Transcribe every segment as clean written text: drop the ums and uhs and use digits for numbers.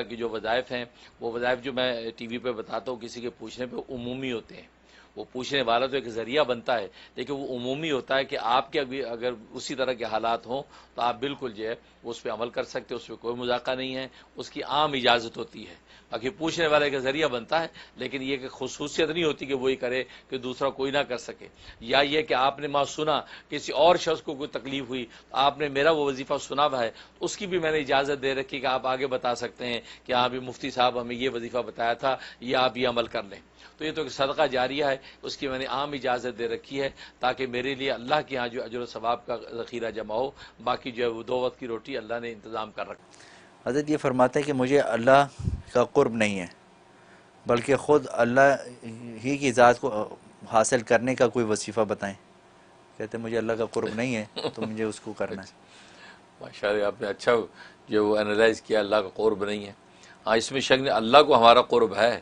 کہ جو وظائف ہیں وہ وظائف جو میں ٹی وی پہ بتاتا ہوں کسی کے پوچھنے پہ عمومی ہوتے ہیں. وہ پوچھنے والا تو ایک ذریعہ بنتا ہے لیکن وہ عمومی ہوتا ہے کہ آپ کے ابھی اگر اسی طرح کے حالات ہوں تو آپ بالکل جو ہے اس پہ عمل کر سکتے ہیں, اس پہ کوئی مذاکرہ نہیں ہے, اس کی عام اجازت ہوتی ہے. باقی پوچھنے والے کا ذریعہ بنتا ہے لیکن یہ کہ خصوصیت نہیں ہوتی کہ وہی کرے کہ دوسرا کوئی نہ کر سکے. یا یہ کہ آپ نے ماں سنا کسی اور شخص کو کوئی تکلیف ہوئی تو آپ نے میرا وہ وظیفہ سنا ہوا ہے, اس کی بھی میں نے اجازت دے رکھی کہ آپ آگے بتا سکتے ہیں کہ ہاں بھی مفتی صاحب ہمیں یہ وظیفہ بتایا تھا, یہ آپ یہ عمل کر لیں. تو یہ تو ایک صدقہ جاریہ ہے, اس کی میں نے عام اجازت دے رکھی ہے تاکہ میرے لیے اللہ کے ہاں جو اجر و ثواب کا ذخیرہ جمع ہو. باقی جو ہے وہ 2 وقت کی روٹی اللہ نے انتظام کر رکھا. حضرت یہ فرماتے ہیں کہ مجھے اللہ کا قرب نہیں ہے بلکہ خود اللہ ہی کی ذات کو حاصل کرنے کا کوئی وظیفہ بتائیں. کہتے ہیں مجھے اللہ کا قرب نہیں ہے تو مجھے اس کو کرنا ہے. ماشاء اللہ آپ نے اچھا جو وہ انالائز کیا, اللہ کا قرب نہیں ہے. ہاں اس میں شک نہیں, اللہ کو ہمارا قرب ہے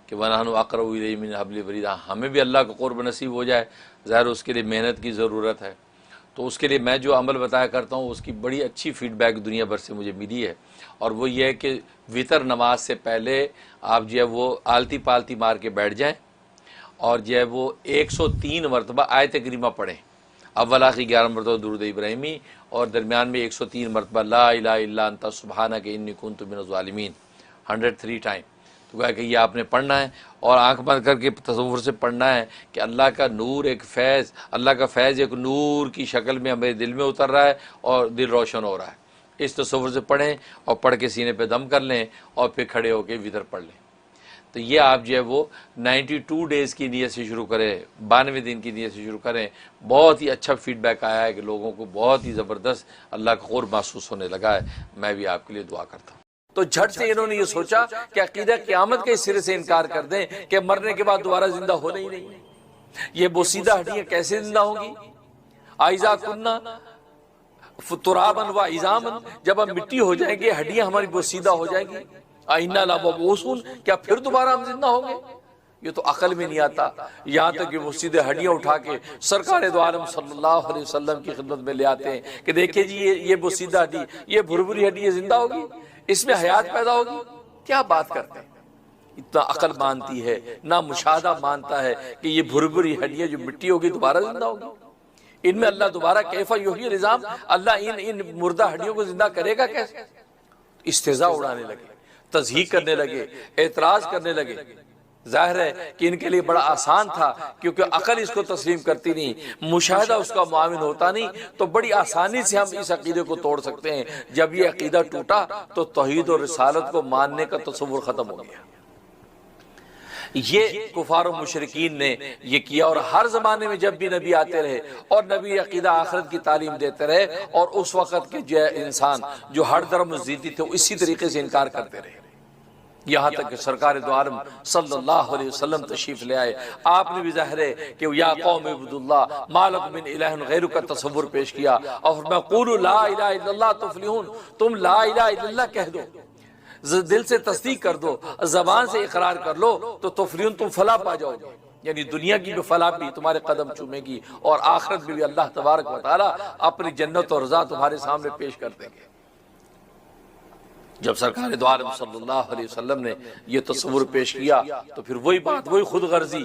کہ وَنَحْنُ أَقْرَبُ إِلَيْهِ مِنْ حَبْلِ الْوَرِيدِ, ہمیں بھی اللہ کا قرب نصیب ہو جائے. ظاہر اس کے لیے محنت کی ضرورت ہے. تو اس کے لیے میں جو عمل بتایا کرتا ہوں اس کی بڑی اچھی فیڈ بیک دنیا بھر سے مجھے ملی ہے. اور وہ یہ ہے کہ وطر نماز سے پہلے آپ جو ہے وہ آلتی پالتی مار کے بیٹھ جائیں اور جو ہے وہ 103 مرتبہ آیت کریمہ پڑھیں. اول آخر 11 مرتبہ درود ابراہیمی اور درمیان میں 103 مرتبہ لا الہ الا انت سبحانک انی کنت من الظالمین 103 ٹائم. تو کہا کہ یہ آپ نے پڑھنا ہے اور آنکھ بند کر کے تصور سے پڑھنا ہے کہ اللہ کا نور ایک فیض, اللہ کا فیض ایک نور کی شکل میں ہمارے دل میں اتر رہا ہے اور دل روشن ہو رہا ہے. اس تصور سے پڑھیں اور پڑھ کے سینے پہ دم کر لیں اور پھر کھڑے ہو کے وطر پڑھ لیں. تو یہ آپ جو ہے وہ 92 ڈیز کی نیت سے شروع کریں, 92 دن کی نیت سے شروع کریں. بہت ہی اچھا فیڈ بیک آیا ہے کہ لوگوں کو بہت ہی زبردست اللہ کا قرب محسوس ہونے لگا ہے. میں بھی آپ کے لیے دعا کرتا ہوں. تو جھٹ سے انہوں نے یہ سوچا کہ عقیدہ قیامت کے سرے سے انکار کر دیں کہ مرنے کے بعد دوبارہ زندہ ہونا ہی نہیں. یہ بوسیدہ ہڈیاں کیسے زندہ ہوں گی؟ اذا کننا ترابا و عظاما, جب ہم مٹی ہو جائیں گے ہڈیاں ہماری بوسیدہ ہو جائیں گی. انا لمبعوثون, کیا پھر دوبارہ ہم زندہ ہوں گے؟ یہ تو عقل میں نہیں آتا. یہاں تک کہ وہ سیدھے ہڈیاں اٹھا کے سرکار دو عالم صلی اللہ علیہ وسلم کی خدمت میں لے آتے ہیں کہ دیکھیں جی یہ بوسیدہ ہڈی, یہ بھربھری ہڈی, یہ زندہ ہوگی, اس میں حیات پیدا ہوگی. کیا بات کرتے ہیں؟ اتنا عقل مانتی ہے نہ مشاہدہ مانتا ہے کہ یہ بھربھری ہڈیاں جو مٹی ہوگی دوبارہ زندہ ہوگی. ان میں اللہ دوبارہ کیف یحیی العظام, اللہ ان مردہ ہڈیوں کو زندہ کرے گا کیسے؟ استہزاء اڑانے لگے, تضحیق کرنے لگے, اعتراض کرنے لگے. ظاہر ہے کہ ان کے لیے بڑا آسان تھا کیونکہ عقل اس کو تسلیم کرتی نہیں, مشاہدہ اس کا معاون ہوتا نہیں, تو بڑی آسانی سے ہم اس عقیدے کو توڑ سکتے ہیں. جب یہ عقیدہ ٹوٹا تو توحید اور رسالت کو ماننے کا تصور ختم ہو گیا. یہ کفار و مشرکین نے یہ کیا, اور ہر زمانے میں جب بھی نبی آتے رہے اور نبی عقیدہ آخرت کی تعلیم دیتے رہے, اور اس وقت کے جو انسان جو ہر درم و زیدی تھے اسی طریقے سے انکار کرتے رہے. یہاں تک کہ سرکار دو عالم صلی اللہ علیہ وسلم تشریف لے آئے. آپ نے بھی ظاہر ہے کہ یا قوم عبداللہ ما لکم من الہ غیر کا تصور پیش کیا, اور فرمایا قولوا لا الہ الا اللہ تفلحون, تم لا الہ الا اللہ کہہ دو, دل سے تصدیق کر دو, زبان سے اقرار کر لو تو تفلحون, تم فلاح پا جاؤ گے. یعنی دنیا کی بھی فلاح بھی تمہارے قدم چومے گی اور آخرت میں بھی اللہ تبارک و تعالی اپنی جنت اور رضا تمہارے سامنے پیش کر دیں گے. جب سرکار دو عالم صلی اللہ علیہ وسلم نے یہ تصور پیش کیا تو پھر وہی بات, وہی خود غرضی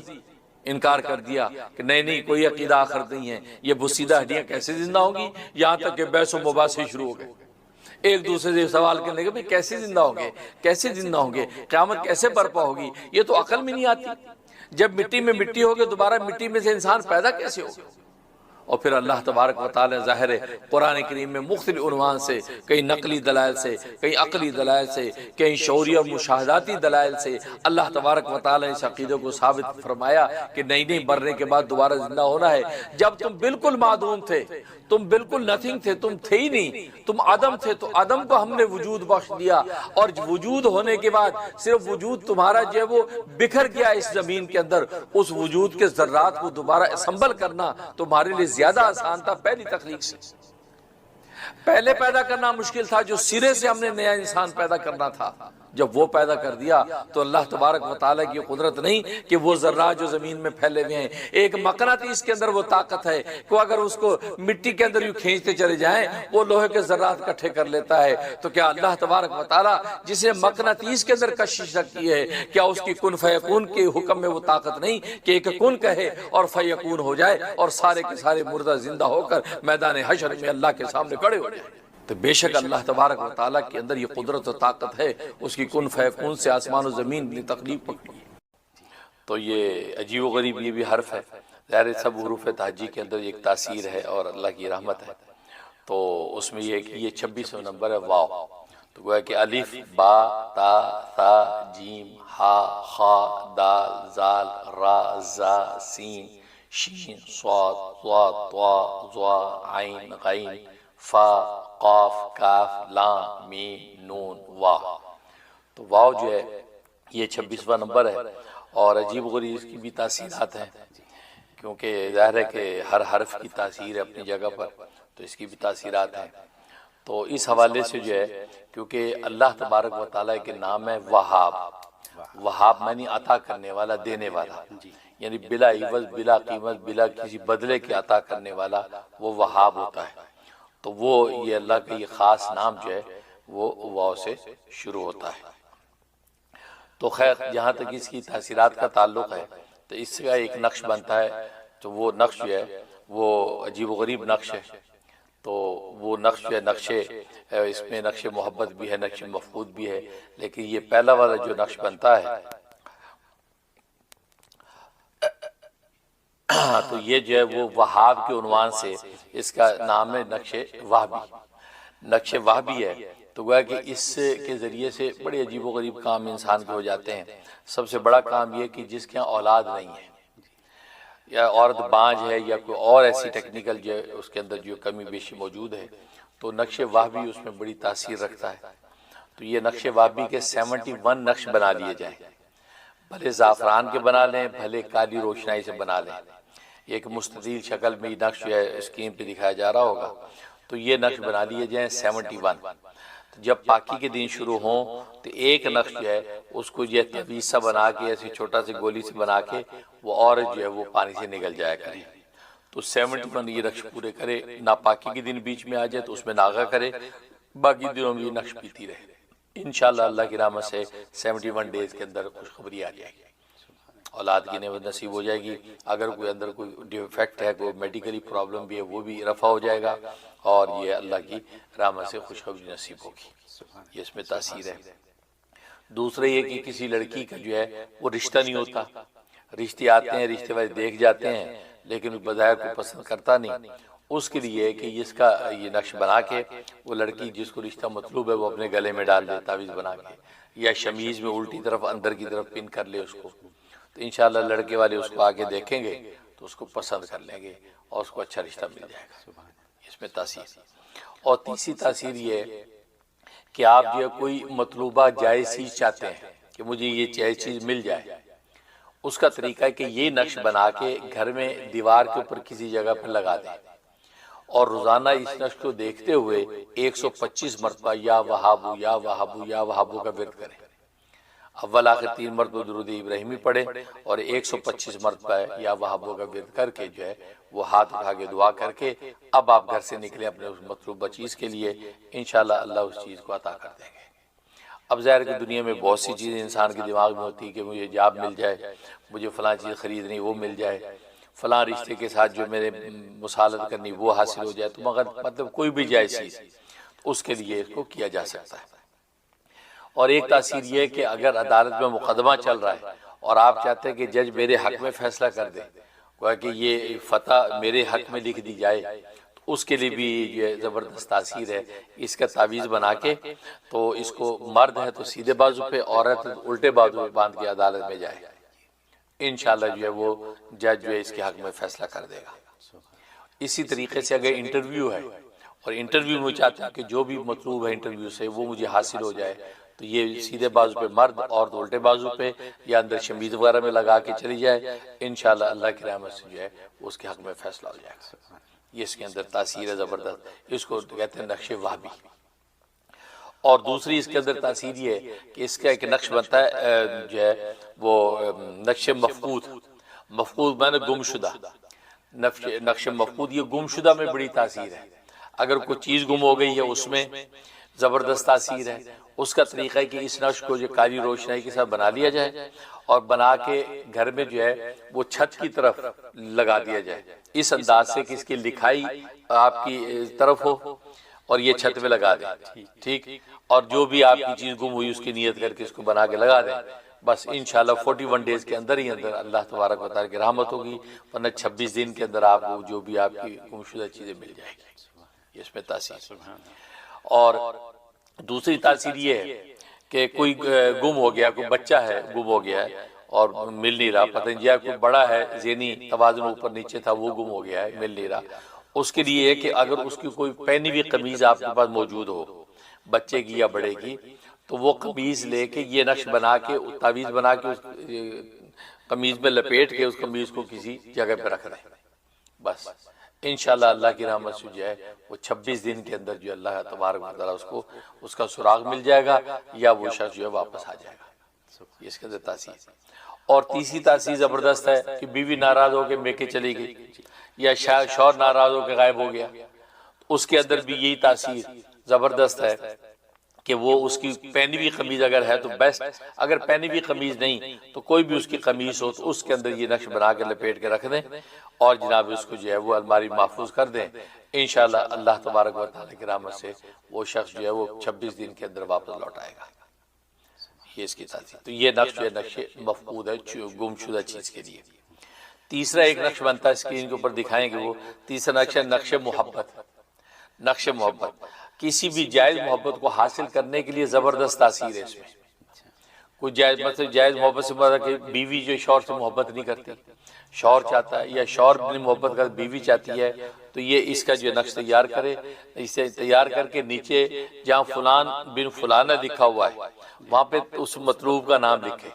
انکار کر دیا کہ نہیں کوئی عقیدہ آخرت نہیں ہے, یہ بوسیدہ ہڈیاں کیسے زندہ ہوں گی. یہاں تک کہ بحث و مباحثے شروع ہو گئے, ایک دوسرے سے سوال کرنے لگے کیسے زندہ ہوں گے, کیسے زندہ ہوں گے, قیامت کیسے برپا ہوگی. یہ تو عقل میں نہیں آتی. جب مٹی میں مٹی ہوگی دوبارہ مٹی میں سے انسان پیدا کیسے ہوگا. اور پھر اللہ تبارک و تعالی ظاہر ہے قرآن کریم میں مختلف عنوان سے, کئی نقلی دلائل سے, کئی عقلی دلائل سے, کئی شعوری اور مشاہداتی دلائل سے اللہ تبارک و تعالی نے اس عقیدے کو ثابت فرمایا کہ نہیں مرنے کے بعد دوبارہ زندہ ہونا ہے. جب تم بالکل معدوم تھے, تم بالکل نتھنگ تھے, تم تھے ہی نہیں, تم عدم تھے, تو عدم کو ہم نے وجود بخش دیا, اور وجود ہونے کے بعد صرف وجود تمہارا جو ہے وہ بکھر گیا اس زمین کے اندر, اس وجود کے ذرات کو دوبارہ اسمبل کرنا تمہارے لیے زیادہ آسان تھا پہلی تخلیق سے. پہلے پیدا کرنا مشکل تھا, جو سرے سے ہم نے نیا انسان پیدا کرنا تھا جب وہ پیدا کر دیا تو اللہ تبارک و تعالیٰ کی قدرت نہیں کہ وہ ذرات جو زمین میں پھیلے ہوئے ہیں، ایک مقناطیس کے اندر وہ طاقت ہے کہ اگر اس کو مٹی کے اندر یوں کھینچتے چلے جائیں وہ لوہے کے ذرات اکٹھے کر لیتا ہے۔ تو کیا اللہ تبارک و تعالیٰ جسے مقناطیس کے اندر کشش رکھتی ہے، کیا اس کی کن فیکون کے حکم میں وہ طاقت نہیں کہ ایک کن کہے اور فیکون ہو جائے اور سارے کے سارے مردہ زندہ ہو کر میدان حشر میں اللہ کے سامنے کھڑے ہو جائیں؟ تو بے شک اللہ تبارک و تعالیٰ کے اندر یہ قدرت و طاقت ہے، اس کی کن فیکون سے آسمان و زمین کی تخلیق پکڑی۔ تو یہ عجیب و غریب یہ بھی حرف ہے، ظاہر سب حروف تہجی کے اندر ایک تاثیر ہے اور اللہ کی رحمت ہے۔ تو اس میں یہ ہے کہ یہ 26واں نمبر ہے واو، تو گویا کہ الف با تا ثا جیم ہا خا دال زال را زا سین شین صاد ضاد طا ظا عین غین فا قاف کاف لام میم نون واو۔ تو واو جو ہے یہ 26واں نمبر ہے اور عجیب و غریب اس کی بھی تاثیرات ہیں، کیونکہ ظاہر ہے کہ ہر حرف کی تاثیر ہے اپنی جگہ پر، تو اس کی بھی تاثیرات ہیں۔ تو اس حوالے سے جو ہے کیونکہ اللہ تبارک و تعالیٰ کے نام ہے وہاب، وہاب معنی عطا کرنے والا، دینے والا، یعنی بلا عوض بلا قیمت بلا کسی بدلے کے عطا کرنے والا وہ وہاب ہوتا ہے۔ تو وہ یہ اللہ کا یہ خاص نام جو ہے وہ واو سے شروع ہوتا ہے۔ تو خیر جہاں تک اس کی تاثیرات کا تعلق ہے تو اس کا ایک نقش بنتا ہے، تو وہ نقش جو ہے وہ عجیب و غریب نقش ہے۔ تو وہ نقش جو ہے نقش اس میں نقش محبت بھی ہے، نقش مفقود بھی ہے، لیکن یہ پہلا والا جو نقش بنتا ہے تو یہ جو ہے وہ وہاب کے عنوان سے اس کا نام ہے نقش وہابی، نقش وہابی ہے۔ تو گویا کہ اس کے ذریعے سے بڑے عجیب و غریب کام انسان کے ہو جاتے ہیں۔ سب سے بڑا کام یہ کہ جس کے ہاں اولاد نہیں ہے یا عورت بانج ہے یا کوئی اور ایسی ٹیکنیکل جو ہے اس کے اندر جو کمی بیشی موجود ہے، تو نقش وہابی اس میں بڑی تاثیر رکھتا ہے۔ تو یہ نقش وہابی کے 71 نقش بنا لیے جائیں، بھلے زعفران کے بنا لیں بھلے کالی روشنائی سے بنا لیں، ایک مستطیل شکل میں یہ نقش جو ہے اسکرین پہ دکھایا جا رہا ہوگا، تو یہ نقش بنا لیے جائیں 71۔ جب پاکی کے دن شروع ہوں تو ایک نقش جو ہے اس کو یہ تعویذ سا بنا کے ایسی چھوٹا سی گولی سے بنا کے وہ عورت جو ہے وہ پانی سے نگل جایا کرے، تو 71 یہ نقش پورے کرے، ناپاکی کے دن بیچ میں آ جائے تو اس میں ناغہ کرے، باقی دنوں میں یہ نقش پیتی رہے، انشاءاللہ اللہ کی رحمت سے 71 ڈیز کے اندر خوشخبری آ جائے گی، اولاد کی نعمت نصیب ہو جائے گی۔ اگر کوئی اندر کوئی ڈیفیکٹ ہے، کوئی میڈیکلی پرابلم بھی ہے، وہ بھی رفع ہو جائے گا اور یہ اللہ کی رحمت سے خوشخبری نصیب ہوگی، یہ اس میں تاثیر ہے۔ دوسرے یہ کہ کسی لڑکی کا جو ہے وہ رشتہ نہیں ہوتا، رشتے آتے ہیں، رشتے والے دیکھ جاتے ہیں لیکن بظاہر کو پسند کرتا نہیں، اس کے لیے کہ اس کا یہ نقش بنا کے وہ لڑکی جس کو رشتہ مطلوب ہے وہ اپنے گلے میں ڈال دے تعویذ بنا کے، یا شمیز میں الٹی طرف اندر کی طرف پن کر لے اس کو، تو انشاءاللہ لڑکے والے اس کو آگے دیکھیں گے تو اس کو پسند کر لیں گے اور اس کو اچھا رشتہ مل جائے گا، اس میں تاثیر۔ اور تیسری تاثیر یہ ہے کہ آپ جو ہے کوئی مطلوبہ جائز چیز چاہتے ہیں کہ مجھے یہ جائز چیز مل جائے، اس کا طریقہ ہے کہ یہ نقش بنا کے گھر میں دیوار کے اوپر کسی جگہ پر لگا دیں اور روزانہ اس نقش کو دیکھتے ہوئے 125 مرتبہ یا وہابو یا وہابو یا وہابو کا ورد کریں، اول آخر 3 مرتبہ درود ابراہیمی پڑھیں اور 125 مرتبہ یا وہابو کا ورد کر کے جو ہے وہ ہاتھ اٹھا کے دعا کر کے اب آپ گھر سے نکلیں اپنے اس مطلوبہ چیز کے لیے، انشاءاللہ اللہ اس چیز کو عطا کر دیں گے۔ اب ظاہر کہ دنیا میں بہت سی چیزیں انسان کے دماغ میں ہوتی ہے کہ مجھے جاب مل جائے، مجھے فلاں چیز خریدنی وہ مل جائے، فلاں رشتے کے ساتھ جو میرے مصالحت کرنی وہ حاصل ہو جائے، تو مگر مطلب کوئی بھی جائز چیز اس کے لیے اس کو کیا جا سکتا ہے۔ اور ایک تاثیر یہ ہے کہ اگر عدالت میں مقدمہ چل رہا ہے اور آپ چاہتے ہیں کہ جج میرے حق میں فیصلہ کر دے، گویا کہ یہ فتح میرے حق میں لکھ دی جائے، تو اس کے لیے بھی یہ زبردست تاثیر ہے۔ اس کا تعویذ بنا کے تو اس کو مرد ہے تو سیدھے بازو پہ، عورت الٹے بازو پہ باندھ کے عدالت میں جائے، انشاءاللہ جو ہے وہ جج جو ہے اس کے حق میں فیصلہ کر دے گا۔ اسی طریقے سے اگر انٹرویو ہے اور انٹرویو میں چاہتے ہیں کہ جو بھی مطلوب ہے انٹرویو سے وہ مجھے حاصل ہو جائے، تو یہ سیدھے بازو پہ مرد اور الٹے بازو پہ یا اندر شمیز وغیرہ میں لگا کے چلی جائے، انشاءاللہ اللہ کی رحمت سے جو ہے اس کے حق میں فیصلہ ہو جائے گا۔ یہ اس کے اندر تاثیر ہے زبردست، اس کو کہتے ہیں نقش وہابی۔ اور دوسری اس کے اندر تاثیر یہ ہے کہ اس کا ایک نقش بنتا ہے جو ہے وہ نقش مفقود، مفقود معنی گم شدہ، نقش مفقود یہ گم شدہ میں بڑی تاثیر ہے۔ اگر کوئی چیز گم ہو گئی ہے اس میں زبردست تاثیر ہے۔ اس کا طریقہ ہے کہ اس نقش کو جو کالی روشنائی کے ساتھ بنا لیا جائے اور بنا کے گھر میں جو ہے وہ چھت کی طرف لگا دیا جائے، اس انداز سے کہ اس کی لکھائی آپ کی طرف ہو اور یہ چھت میں لگا دیں، ٹھیک، اور جو بھی آپ کی چیز گم ہوئی اس کی نیت کر کے اس کو بنا کے لگا دیں، بس انشاءاللہ 41 ڈیز کے اندر ہی اندر اللہ تبارک و تعالیٰ کی رحمت ہوگی، ورنہ 26 دن کے اندر آپ کو جو بھی آپ کی گم شدہ چیزیں مل جائیں گی۔ اس میں تاثیر، اور دوسری تاثیر یہ ہے کہ کوئی گم ہو گیا، کوئی بچہ ہے گم ہو گیا ہے اور مل نہیں رہا، پتہ نہیں کوئی بڑا ہے ذہنی توازن اوپر نیچے تھا وہ گم ہو گیا ہے، مل نہیں رہا، اس کے لیے ہے کہ اگر اس کی کوئی پہنی ہوئی قمیض آپ کے پاس موجود ہو بچے کی یا بڑے کی، تو وہ قمیض لے کے یہ نقش بنا کے تعویذ بنا کے اس قمیض میں لپیٹ کے اس قمیض کو کسی جگہ پہ رکھ دیں، بس انشاءاللہ اللہ کی رحمت سے جو ہے وہ 26 دن کے اندر جو اللہ تبارک و تعالیٰ اس کا سراغ مل جائے گا یا وہ شخص جو ہے واپس آ جائے گا۔ یہ اس کے اندر تاثیر۔ اور تیسری تاثیر زبردست ہے کہ بیوی ناراض ہو کے میکے چلی گئی یا شوہر ناراض ہو کے غائب ہو گیا، اس کے اندر بھی یہی تاثیر زبردست ہے کہ وہ اس کی پہنی ہوئی قمیض اگر ہے تو بیسٹ، اگر پہنی ہوئی قمیض نہیں تو کوئی بھی اس کی قمیض ہو تو اس کے اندر یہ نقش بنا کے لپیٹ کے رکھ دیں اور جناب اس کو جو ہے وہ الماری محفوظ کر دیں، انشاءاللہ اللہ تبارک و تعالیٰ کی رحمت سے وہ شخص جو ہے وہ 26 دن کے اندر واپس لوٹ آئے گا۔ یہ اس کی تاثیر۔ تو یہ نقش جو ہے نقش مفقود ہے گم شدہ چیز کے لیے۔ تیسرا ایک نقش بنتا ہے، اسکرین کے اوپر دکھائیں گے، وہ تیسرا نقش ہے نقش محبت۔ نقش محبت کسی بھی جائز محبت کو حاصل کرنے کے لیے زبردست تاثیر ہے اس میں۔ کوئی جائز مطلب جائز محبت سے مراد کہ بیوی جو شوہر سے محبت نہیں کرتی، شوہر چاہتا ہے یا شوہر نے محبت کر بیوی چاہتی ہے، تو یہ اس کا جو نقش تیار کرے، اسے تیار کر کے نیچے جہاں فلان بن فلانہ لکھا ہوا ہے وہاں پہ اس مطلوب کا نام لکھے۔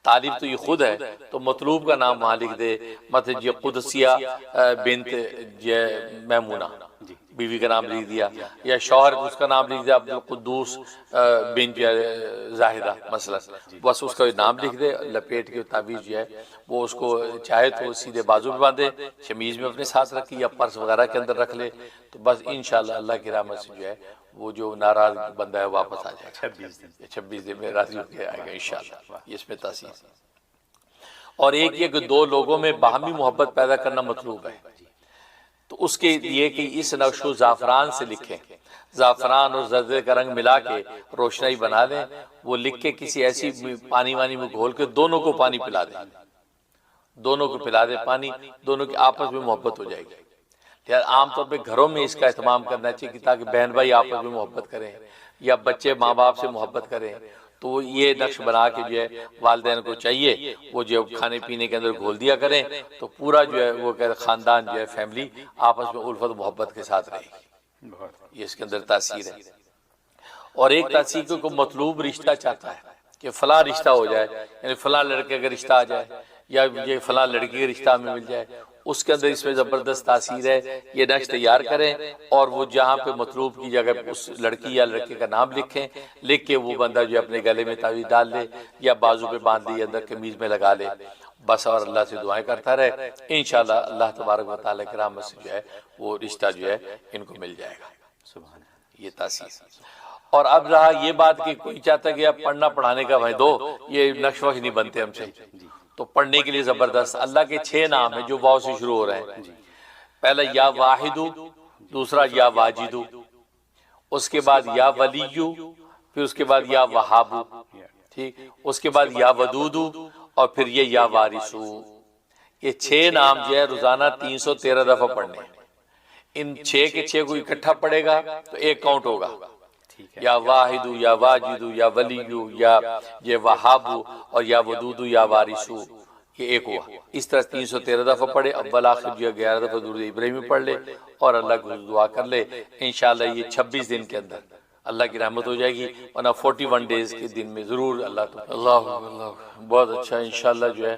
طالب تو یہ خود ہے تو مطلوب کا نام وہاں لکھ دے، مطلب یہ قدسیہ بنت میمونہ بیوی کا نام لکھ دیا، یا شوہر اس کا نام لکھ دیا عبدالقدوس بن زاہدہ مثلا، بس اس کا نام لکھ دے، لپیٹ کے تعویذ جو ہے وہ اس کو چاہے تو سیدھے بازو پہ باندھے، شمیز میں اپنے ساتھ رکھے یا پرس وغیرہ کے اندر رکھ لے، تو بس انشاءاللہ اللہ کی رحمت سے جو ہے وہ جو ناراض بندہ ہے واپس آ جائے گا، 26 دن میں راضی ہو کے آئے گا انشاءاللہ۔ یہ اس میں تاثیر۔ اور ایک یہ کہ دو لوگوں میں باہمی محبت پیدا کرنا مطلوب ہے، تو اس کے لیے کہ اس نقش کو زعفران سے لکھیں، زعفران اور زردے کا رنگ ملا کے روشنائی بنا دیں، وہ لکھ کے کسی ایسی پانی وانی میں گھول کے دونوں کو پانی پلا دیں، دونوں کو پلا دیں پانی، دونوں کی آپس میں محبت ہو جائے گی۔ عام طور پہ گھروں میں اس کا اہتمام کرنا چاہیے تاکہ بہن بھائی آپس میں محبت کریں یا بچے ماں باپ سے محبت کریں، تو یہ نقش بنا کے جو ہے والدین کو چاہیے وہ جو کھانے پینے کے اندر گھول دیا کریں، تو پورا جو ہے وہ خاندان جو ہے فیملی آپس میں الفت محبت کے ساتھ رہے گی۔ یہ اس کے اندر تاثیر ہے۔ اور ایک تاثیر کو مطلوب رشتہ چاہتا ہے کہ فلاں رشتہ ہو جائے، یعنی فلاں لڑکے کا رشتہ آ جائے یا یہ فلاں لڑکی کے رشتہ میں مل جائے، اس کے اندر اس میں زبردست تاثیر ہے۔ یہ نقش تیار کریں اور وہ جہاں پہ مطلوب کی جگہ اس لڑکی یا لڑکے کا نام لکھیں، لکھ کے وہ بندہ جو اپنے گلے میں تعویذ ڈال لے یا بازو پہ باندھ لے، اندر قمیض میں لگا لے، بس اور اللہ سے دعائیں کرتا رہے، انشاءاللہ اللہ تبارک و تعالیٰ کی رحمت سے جو ہے وہ رشتہ جو ہے ان کو مل جائے گا۔ یہ تاثیر۔ اور اب رہا یہ بات کہ کوئی چاہتا ہے کہ اب پڑھنا پڑھانے کا بھائی دو، یہ نقش وقش نہیں بنتے ہم سے، تو پڑھنے کے لیے زبردست اللہ کے 6 نام ہیں جو واو سے شروع ہو رہے ہیں۔ پہلا یا واحدو، دوسرا یا واجدو، اس کے بعد یا ولیو، پھر اس کے بعد یا وہابو، ٹھیک، اس کے بعد یا ودودو، اور پھر یہ یا وارثو۔ یہ 6 نام جو ہے روزانہ 313 دفعہ پڑھنے ہیں۔ ان 6 کے 6 کو اکٹھا پڑھے گا تو ایک کاؤنٹ ہوگا، یا واحدو یا واجدو یا ولیو یا یہ وہابو اور یا ودودو یا وارثو، یہ ایک ہوا۔ اس طرح 313 دفعہ پڑھے، اول آخر جو 11 دفعہ درود ابراہیمی پڑھ لے اور اللہ کو دعا کر لے، انشاءاللہ یہ 26 دن کے اندر اللہ کی رحمت ہو جائے گی، ورنہ 41 ڈیز کے دن میں ضرور اللہ بہت اچھا انشاءاللہ جو ہے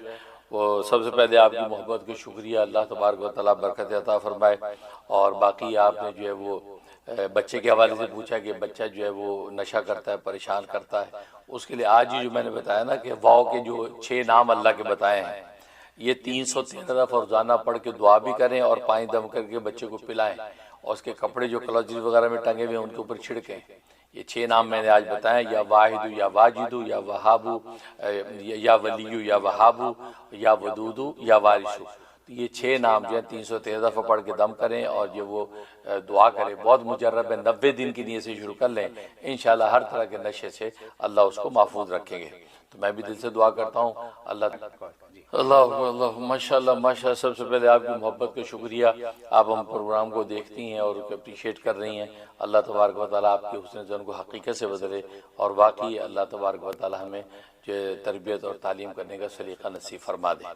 وہ سب سے پہلے آپ کی محبت کا شکریہ، اللہ تبارک و تعالیٰ برکت عطا فرمائے، اور باقی آپ نے جو ہے وہ بچے کے حوالے سے پوچھا کہ بچہ جو ہے وہ نشہ کرتا ہے، پریشان کرتا ہے، اس کے لیے آج ہی جو میں نے بتایا نا کہ واؤ کے جو 6 نام اللہ کے بتائے ہیں، یہ 313 دفعہ روزانہ پڑھ کے دعا بھی کریں اور پانی دم کر کے بچے کو پلائیں، اور اس کے کپڑے جو کلوجز وغیرہ میں ٹنگے ہوئے ہیں ان کے اوپر چھڑکیں۔ یہ 6 نام میں نے آج بتائے، یا واحد یا واجد یا وہاب یا ولی یا وہاب یا ودود یا وارث۔ یہ 6 نام جو ہے 313 دفعہ پڑھ کے دم کریں اور یہ وہ دعا کریں، بہت مجرب ہے، 90 دن کی نیت سے شروع کر لیں، انشاءاللہ ہر طرح کے نشے سے اللہ اس کو محفوظ رکھیں گے۔ تو میں بھی دل سے دعا کرتا ہوں اللہ اللہ ماشاءاللہ ماشاءاللہ۔ سب سے پہلے آپ کی محبت کا شکریہ، آپ ہم پروگرام کو دیکھتی ہیں اور اپریشیٹ کر رہی ہیں، اللہ تبارک و تعالیٰ آپ کے حسن ظن کو حقیقت سے بدلے، اور واقعی اللہ تبارک و تعالیٰ ہمیں جو تربیت اور تعلیم کرنے کا سلیقہ نصیب فرما دے۔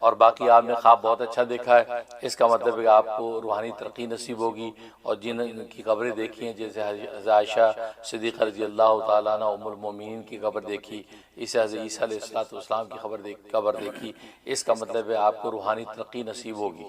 اور باقی آپ نے خواب بہت اچھا دیکھا ہے، اس کا مطلب ہے کہ آپ کو روحانی ترقی نصیب ہوگی، اور جن کی قبریں دیکھی ہیں جیسے حضرت عائشہ صدیقہ رضی اللہ تعالیٰ عنہ ام المومنین کی قبر دیکھی، اس حضرت عیسیٰ علیہ السلام کی قبر دیکھی، اس کا مطلب ہے آپ کو روحانی ترقی نصیب ہوگی۔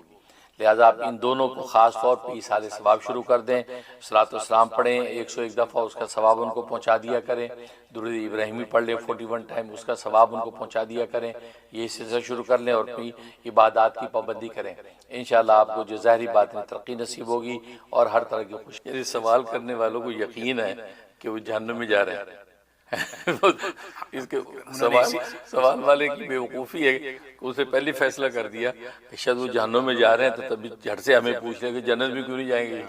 لہٰذا آپ ان دونوں کو خاص طور پہ ایصال ثواب شروع کر دیں، صلاۃ والسلام پڑھیں 101 دفعہ، اس کا ثواب ان کو پہنچا دیا کریں، درود ابراہیمی پڑھ لیں 41 ٹائم، اس کا ثواب ان کو پہنچا دیا کریں، یہ سلسلہ شروع کر لیں اور اپنی عبادات کی پابندی کریں، انشاءاللہ آپ کو جو ظاہری بات میں ترقی نصیب ہوگی اور ہر طرح کی خوشی۔ یعنی سوال کرنے والوں کو یقین ہے کہ وہ جہنم میں جا رہے ہیں، اس کے سوال والے کی بیوقوفی ہے کہ اسے پہلی فیصلہ کر دیا کہ شاید وہ جہنم میں جا رہے ہیں، تو تبھی جھٹ سے ہمیں پوچھ لے کہ جنت بھی کیوں نہیں جائیں گے؟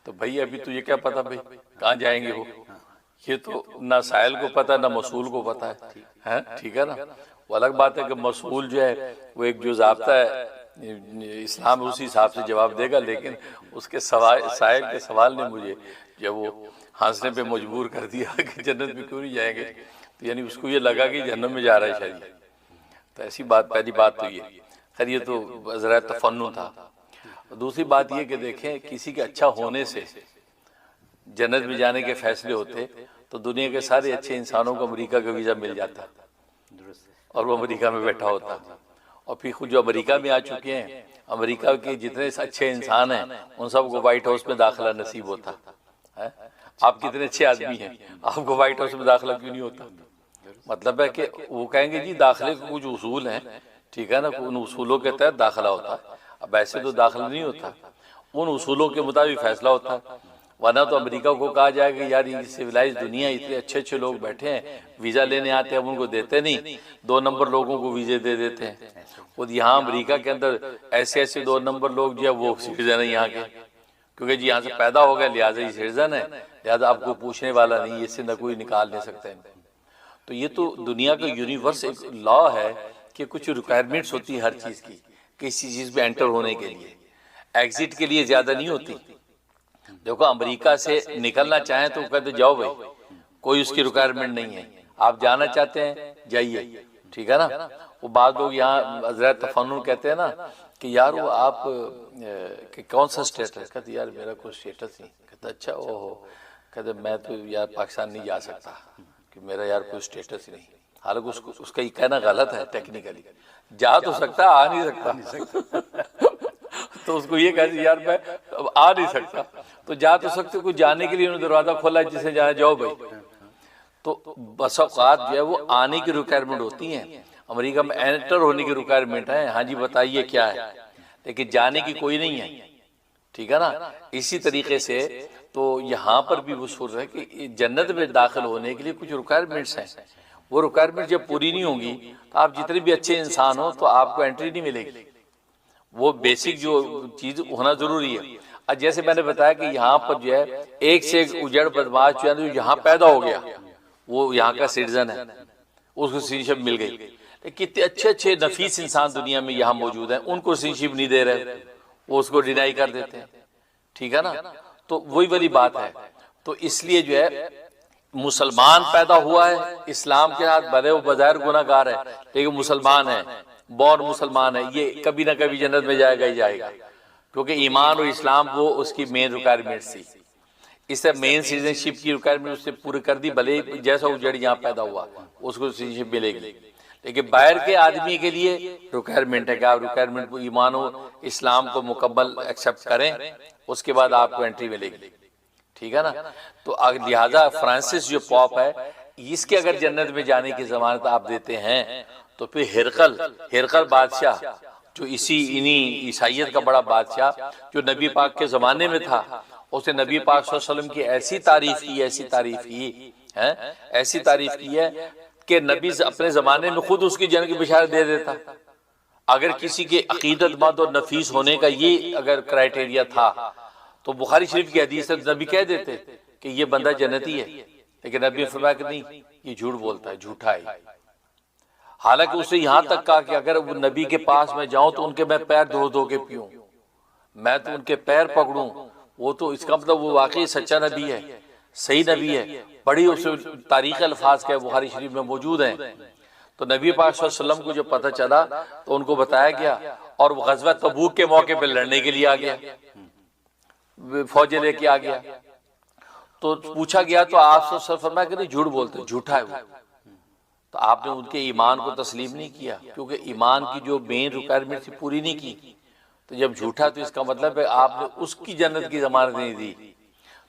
تو بھائی ابھی تجھے کیا پتا بھائی کہاں جائیں گے وہ؟ یہ تو نہ سائل کو پتا نہ مسئول کو پتا ہے، ٹھیک ہے نا؟ وہ الگ بات ہے کہ مسئول جو ہے وہ ایک جو ضابطہ ہے اسلام اسی حساب سے جواب دے گا، لیکن اس کے سائل کے سوال نے مجھے جب وہ ہنسنے پہ مجبور کر دیا کہ جنت میں کیوں نہیں جائیں گے، تو یعنی اس کو یہ لگا کہ جہنم میں جا رہا ہے شاید۔ تو ایسی بات، پہلی بات تو یہ خیر، یہ تو ذرا تفنن تھا۔ دوسری بات یہ کہ دیکھیں کسی کے اچھا ہونے سے جنت میں جانے کے فیصلے ہوتے تو دنیا کے سارے اچھے انسانوں کو امریکہ کا ویزا مل جاتا اور وہ امریکہ میں بیٹھا ہوتا، اور پھر خود جو امریکہ میں آ چکے ہیں، امریکہ کے جتنے اچھے انسان ہیں ان سب کو وائٹ ہاؤس میں داخلہ نصیب ہوتا۔ آپ کتنے اچھے آدمی ہیں، آپ کو وائٹ ہاؤس میں داخلہ کیوں نہیں ہوتا؟ مطلب ہے کہ وہ کہیں گے جی داخلے کے کچھ اصول ہیں، ٹھیک ہے نا، ان اصولوں کے تحت داخلہ ہوتا ہے، اب ایسے تو داخلہ نہیں ہوتا، ان اصولوں کے مطابق فیصلہ ہوتا ہے، ورنہ تو امریکہ کو کہا جائے کہ یار یہ سویلائز دنیا اتنے اچھے اچھے لوگ بیٹھے ہیں، ویزا لینے آتے ہیں، ہم ان کو دیتے نہیں، 2 نمبر لوگوں کو ویزے دے دیتے ہیں۔ خود یہاں امریکہ کے اندر ایسے ایسے 2 نمبر لوگ جو ہے وہ سٹیزن ہیں یہاں کے، کیونکہ جی یہاں سے پیدا ہو گئے لہٰذا یہ سٹیزن ہے، لہٰذا آپ کو پوچھنے والا نہیں، اس سے نہ کوئی نکال نہیں سکتا ہے۔ تو یہ تو دنیا کا یونیورس ایک لا ہے کہ کچھ ریکوائرمنٹس ہوتی ہے ہر چیز کی، کسی چیز میں انٹر ہونے کے لیے، ایگزٹ کے لیے زیادہ نہیں ہوتی۔ دیکھو امریکہ سے نکلنا چاہیں تو کہتے جاؤ بھائی، کوئی اس کی ریکوائرمنٹ نہیں ہے، آپ جانا چاہتے ہیں جائیے، ٹھیک ہے نا۔ وہ بعض لوگ یہاں حضرت تفنن کہتے ہیں نا کہ یار وہ آپ کون سا اسٹیٹس ہے، کہتے یار میرا کوئی اسٹیٹس نہیں، کہتے اچھا اوہو، کہتے میں تو یار پاکستان نہیں جا سکتا کہ میرا یار کوئی اسٹیٹس ہی نہیں، حالانکہ اس کا یہ کہنا غلط ہے ٹیکنیکلی، جا تو سکتا آ نہیں سکتا تو اس کو یہ کہتے یار میں آ نہیں سکتا، تو جا تو سکتے، کوئی جانے کے لیے انہوں نے دروازہ کھولا ہے جسے جانا جاؤ بھائی۔ تو بس اوقات جو ہے وہ آنے کی ریکوائرمنٹ ہوتی ہیں، امریکہ میں انٹر ہونے کی ریکوائرمنٹ ہے، ہاں جی بتائیے کیا ہے، لیکن جانے کی کوئی نہیں ہے، ٹھیک ہے نا۔ اسی طریقے سے تو یہاں پر بھی وہ سوچ رہے ہیں کہ جنت میں داخل ہونے کے لیے کچھ ریکوائرمنٹس ہیں، وہ ریکوائرمنٹ جب پوری نہیں ہوں گی تو آپ جتنے بھی اچھے انسان ہو تو آپ کو انٹری نہیں ملے گی، وہ بیسک جو چیز ہونا ضروری ہے۔ اب جیسے میں نے بتایا کہ یہاں پر جو ہے ایک سے ایک اجڑ بدماش جو ہے یہاں پیدا ہو گیا، وہ یہاں کا سٹیزن ہے، اس کو سٹیزنشپ مل گئی، لیکن کتنے اچھے اچھے نفیس انسان دنیا میں یہاں موجود ہیں، ان کو سٹیزنشپ نہیں دے رہے، وہ اس کو ڈینائی کر دیتے ہیں، ٹھیک ہے نا۔ تو وہی والی بات ہے، تو اس لیے جو ہے مسلمان پیدا ہوا ہے اسلام کے ہاتھ، بھلے وہ بظاہر گناہ گار ہے لیکن مسلمان ہے، بورن مسلمان ہے، یہ کبھی نہ کبھی جنت میں جائے گا ہی جائے گا، کیونکہ ایمان اور اسلام وہ اس کی مین ریکوائرمنٹ تھی، اس سے مین سٹیزنشپ کی ریکوائرمنٹ اس سے پوری کر دی، بھلے جیسا اجڑ یہاں پیدا ہوا اس کو سٹیزنشپ ملے گی، لیکن باہر کے آدمی کے لیے ریکوائرمنٹ ہے کہ آپ ریکوائرمنٹ کو ایمان و اسلام کو مکمل ایکسیپٹ کریں، اس کے بعد آپ کو انٹری ملے گی۔ ٹھیک ہے نا. تو لہذا فرانسس جو پاپ ہے اس کے اگر جنت میں جانے کی ضمانت آپ دیتے ہیں تو پھر ہرقل بادشاہ جو انہی عیسائیت کا بڑا بادشاہ جو نبی پاک کے زمانے میں تھا، اس نے نبی پاک صلی اللہ علیہ وسلم کی ایسی تعریف کی ہے کہ نبی اپنے زمانے میں خود اس کی جنت کی بشارت دے دیتا. اگر کسی کے عقیدت مند اور نفیس ہونے کا یہ اگر کرائٹیریا تھا تو بخاری شریف کی حدیث سے نبی کہہ دیتے کہ یہ بندہ جنتی ہے، لیکن نبی نے فرمایا کہ نہیں، یہ جھوٹ بولتا ہے، جھوٹا ہے. حالانکہ اسے یہاں تک کہا کہ اگر وہ نبی کے پاس میں جاؤں تو ان کے میں پیر دھو کے پیوں، میں تو ان کے پیر پکڑوں، وہ تو اس کا مطلب وہ واقعی سچا نبی ہے، صحیح نبی ہے. بڑی اس تاریخ الفاظ کے بخاری شریف میں موجود ہیں. تو نبی پاک صلی اللہ علیہ وسلم کو جو پتہ چلا تو ان کو بتایا گیا، اور وہ غزوہ تبوک کے موقع پہ لڑنے کے لیے آ گیا، فوجیں لے کے آ گیا. تو پوچھا گیا تو آپ صلی اللہ علیہ وسلم فرمایا کہ نہیں، جھوٹ بولتے، جھوٹا ہے وہ. تو آپ نے ان کے ایمان کو تسلیم نہیں کیا، کیونکہ ایمان کی جو مین ریکوائرمنٹ تھی پوری نہیں کی. تو جب جھوٹا تو اس کا مطلب ہے آپ نے اس کی جنت کی ضمانت نہیں دی.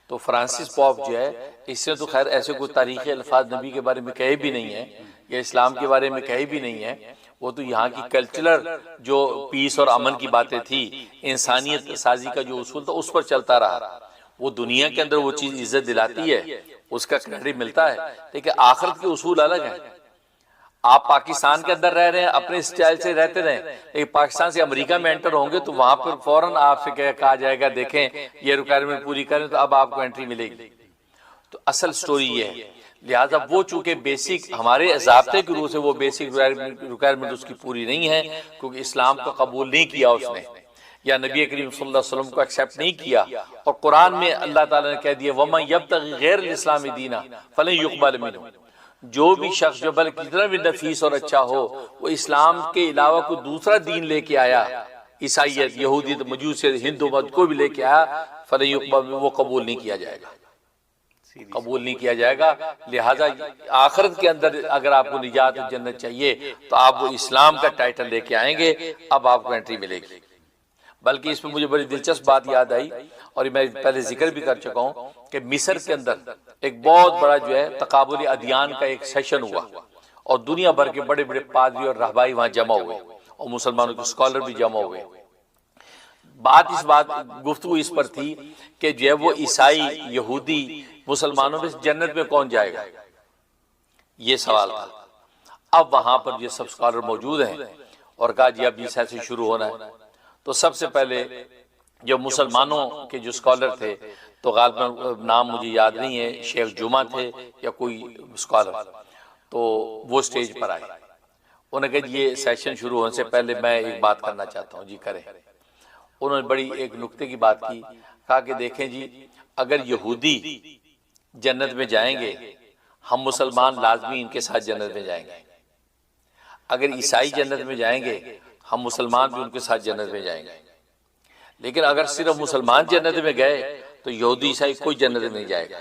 تو فرانسس پاپ جو ہے اس سے تو خیر ایسے کوئی تاریخی الفاظ نبی کے بارے میں کہے بھی نہیں ہیں یا اسلام کے بارے میں کہے بھی نہیں ہیں. وہ تو یہاں کی کلچرل جو پیس اور امن کی باتیں تھی، انسانیت سازی کا جو اصول تھا اس پر چلتا رہا. وہ دنیا کے اندر وہ چیز عزت دلاتی ہے، اس کا کریڈٹ ملتا ہے، لیکن آخرت کے اصول الگ ہیں. آپ پاکستان کے اندر رہ رہے ہیں، اپنے اسٹائل سے رہتے رہیں، لیکن پاکستان سے امریکہ میں انٹر ہوں گے تو وہاں پر فوراً آپ سے کہا جائے گا دیکھیں یہ ریکوائرمنٹ پوری کریں تو اب آپ کو انٹری ملے گی. تو اصل سٹوری یہ ہے. لہٰذا وہ چونکہ بیسک ہمارے ضابطے کی روح سے وہ بیسک ریکوائرمنٹ اس کی پوری نہیں ہے، کیونکہ اسلام کو قبول نہیں کیا اس نے، یا نبی کریم صلی اللہ علیہ وسلم کو ایکسیپٹ نہیں کیا. اور قرآن میں اللہ تعالیٰ نے کہہ دیا وَمَن يَبْتَغِ غَيْرَ الْإِسْلَامِ دِينًا فَلَن يُقْبَلَ مِنْهُ. جو بھی شخص جو بلکہ کتنا بھی نفیس اور اچھا ہو، وہ اسلام کے علاوہ کوئی دوسرا دین لے کے آیا، عیسائیت، یہودیت، مجوسیت، ہندو مت کو بھی لے کے آیا، فَلَن يُقْبَلَ، وہ قبول نہیں کیا جائے گا، قبول نہیں کیا جائے گا. لہٰذا آخرت کے اندر اگر آپ کو نجات و جنت چاہیے تو آپ وہ اسلام کا ٹائٹل لے کے آئیں گے، اب آپ کو انٹری ملے گی. بلکہ اس میں مجھے بڑی دلچسپ بات یاد آئی، اور میں پہلے ذکر بھی کر چکا ہوں کہ مصر کے اندر ایک بہت بڑا جو ہے تقابل ادیان کا ایک سیشن ہوا، اور دنیا بھر کے بڑے بڑے پادری اور رہبائی وہاں جمع ہوئے، اور مسلمانوں کے اسکالر بھی جمع ہوئے. گفتگو اس پر تھی کہ جو ہے وہ عیسائی، یہودی، مسلمانوں میں جنت میں کون جائے گا، یہ سوال تھا. اب وہاں پر یہ سب اسکالر موجود ہیں، اور کہا جی اب یہ سیشن شروع ہونا ہے. تو سب سے پہلے جو مسلمانوں کے جو اسکالر تھے، تو غالباً نام مجھے یاد نہیں ہے، شیخ جمعہ تھے یا کوئی اسکالر، تو وہ سٹیج پر آئے. انہوں نے کہا یہ سیشن شروع ہونے سے پہلے میں ایک بات کرنا چاہتا ہوں. جی کریں. انہوں نے بڑی ایک نکتے کی بات کی، کہا کہ دیکھیں جی اگر یہودی جنت میں جائیں گے، ہم مسلمان لازمی ان کے ساتھ جنت میں جائیں گے. اگر عیسائی جنت میں جائیں گے، ہم مسلمان بھی ان کے ساتھ جنت میں جائیں گے. لیکن اگر صرف مسلمان جنت میں گئے تو یہودی عیسائی کوئی جنت میں نہیں جائے گا.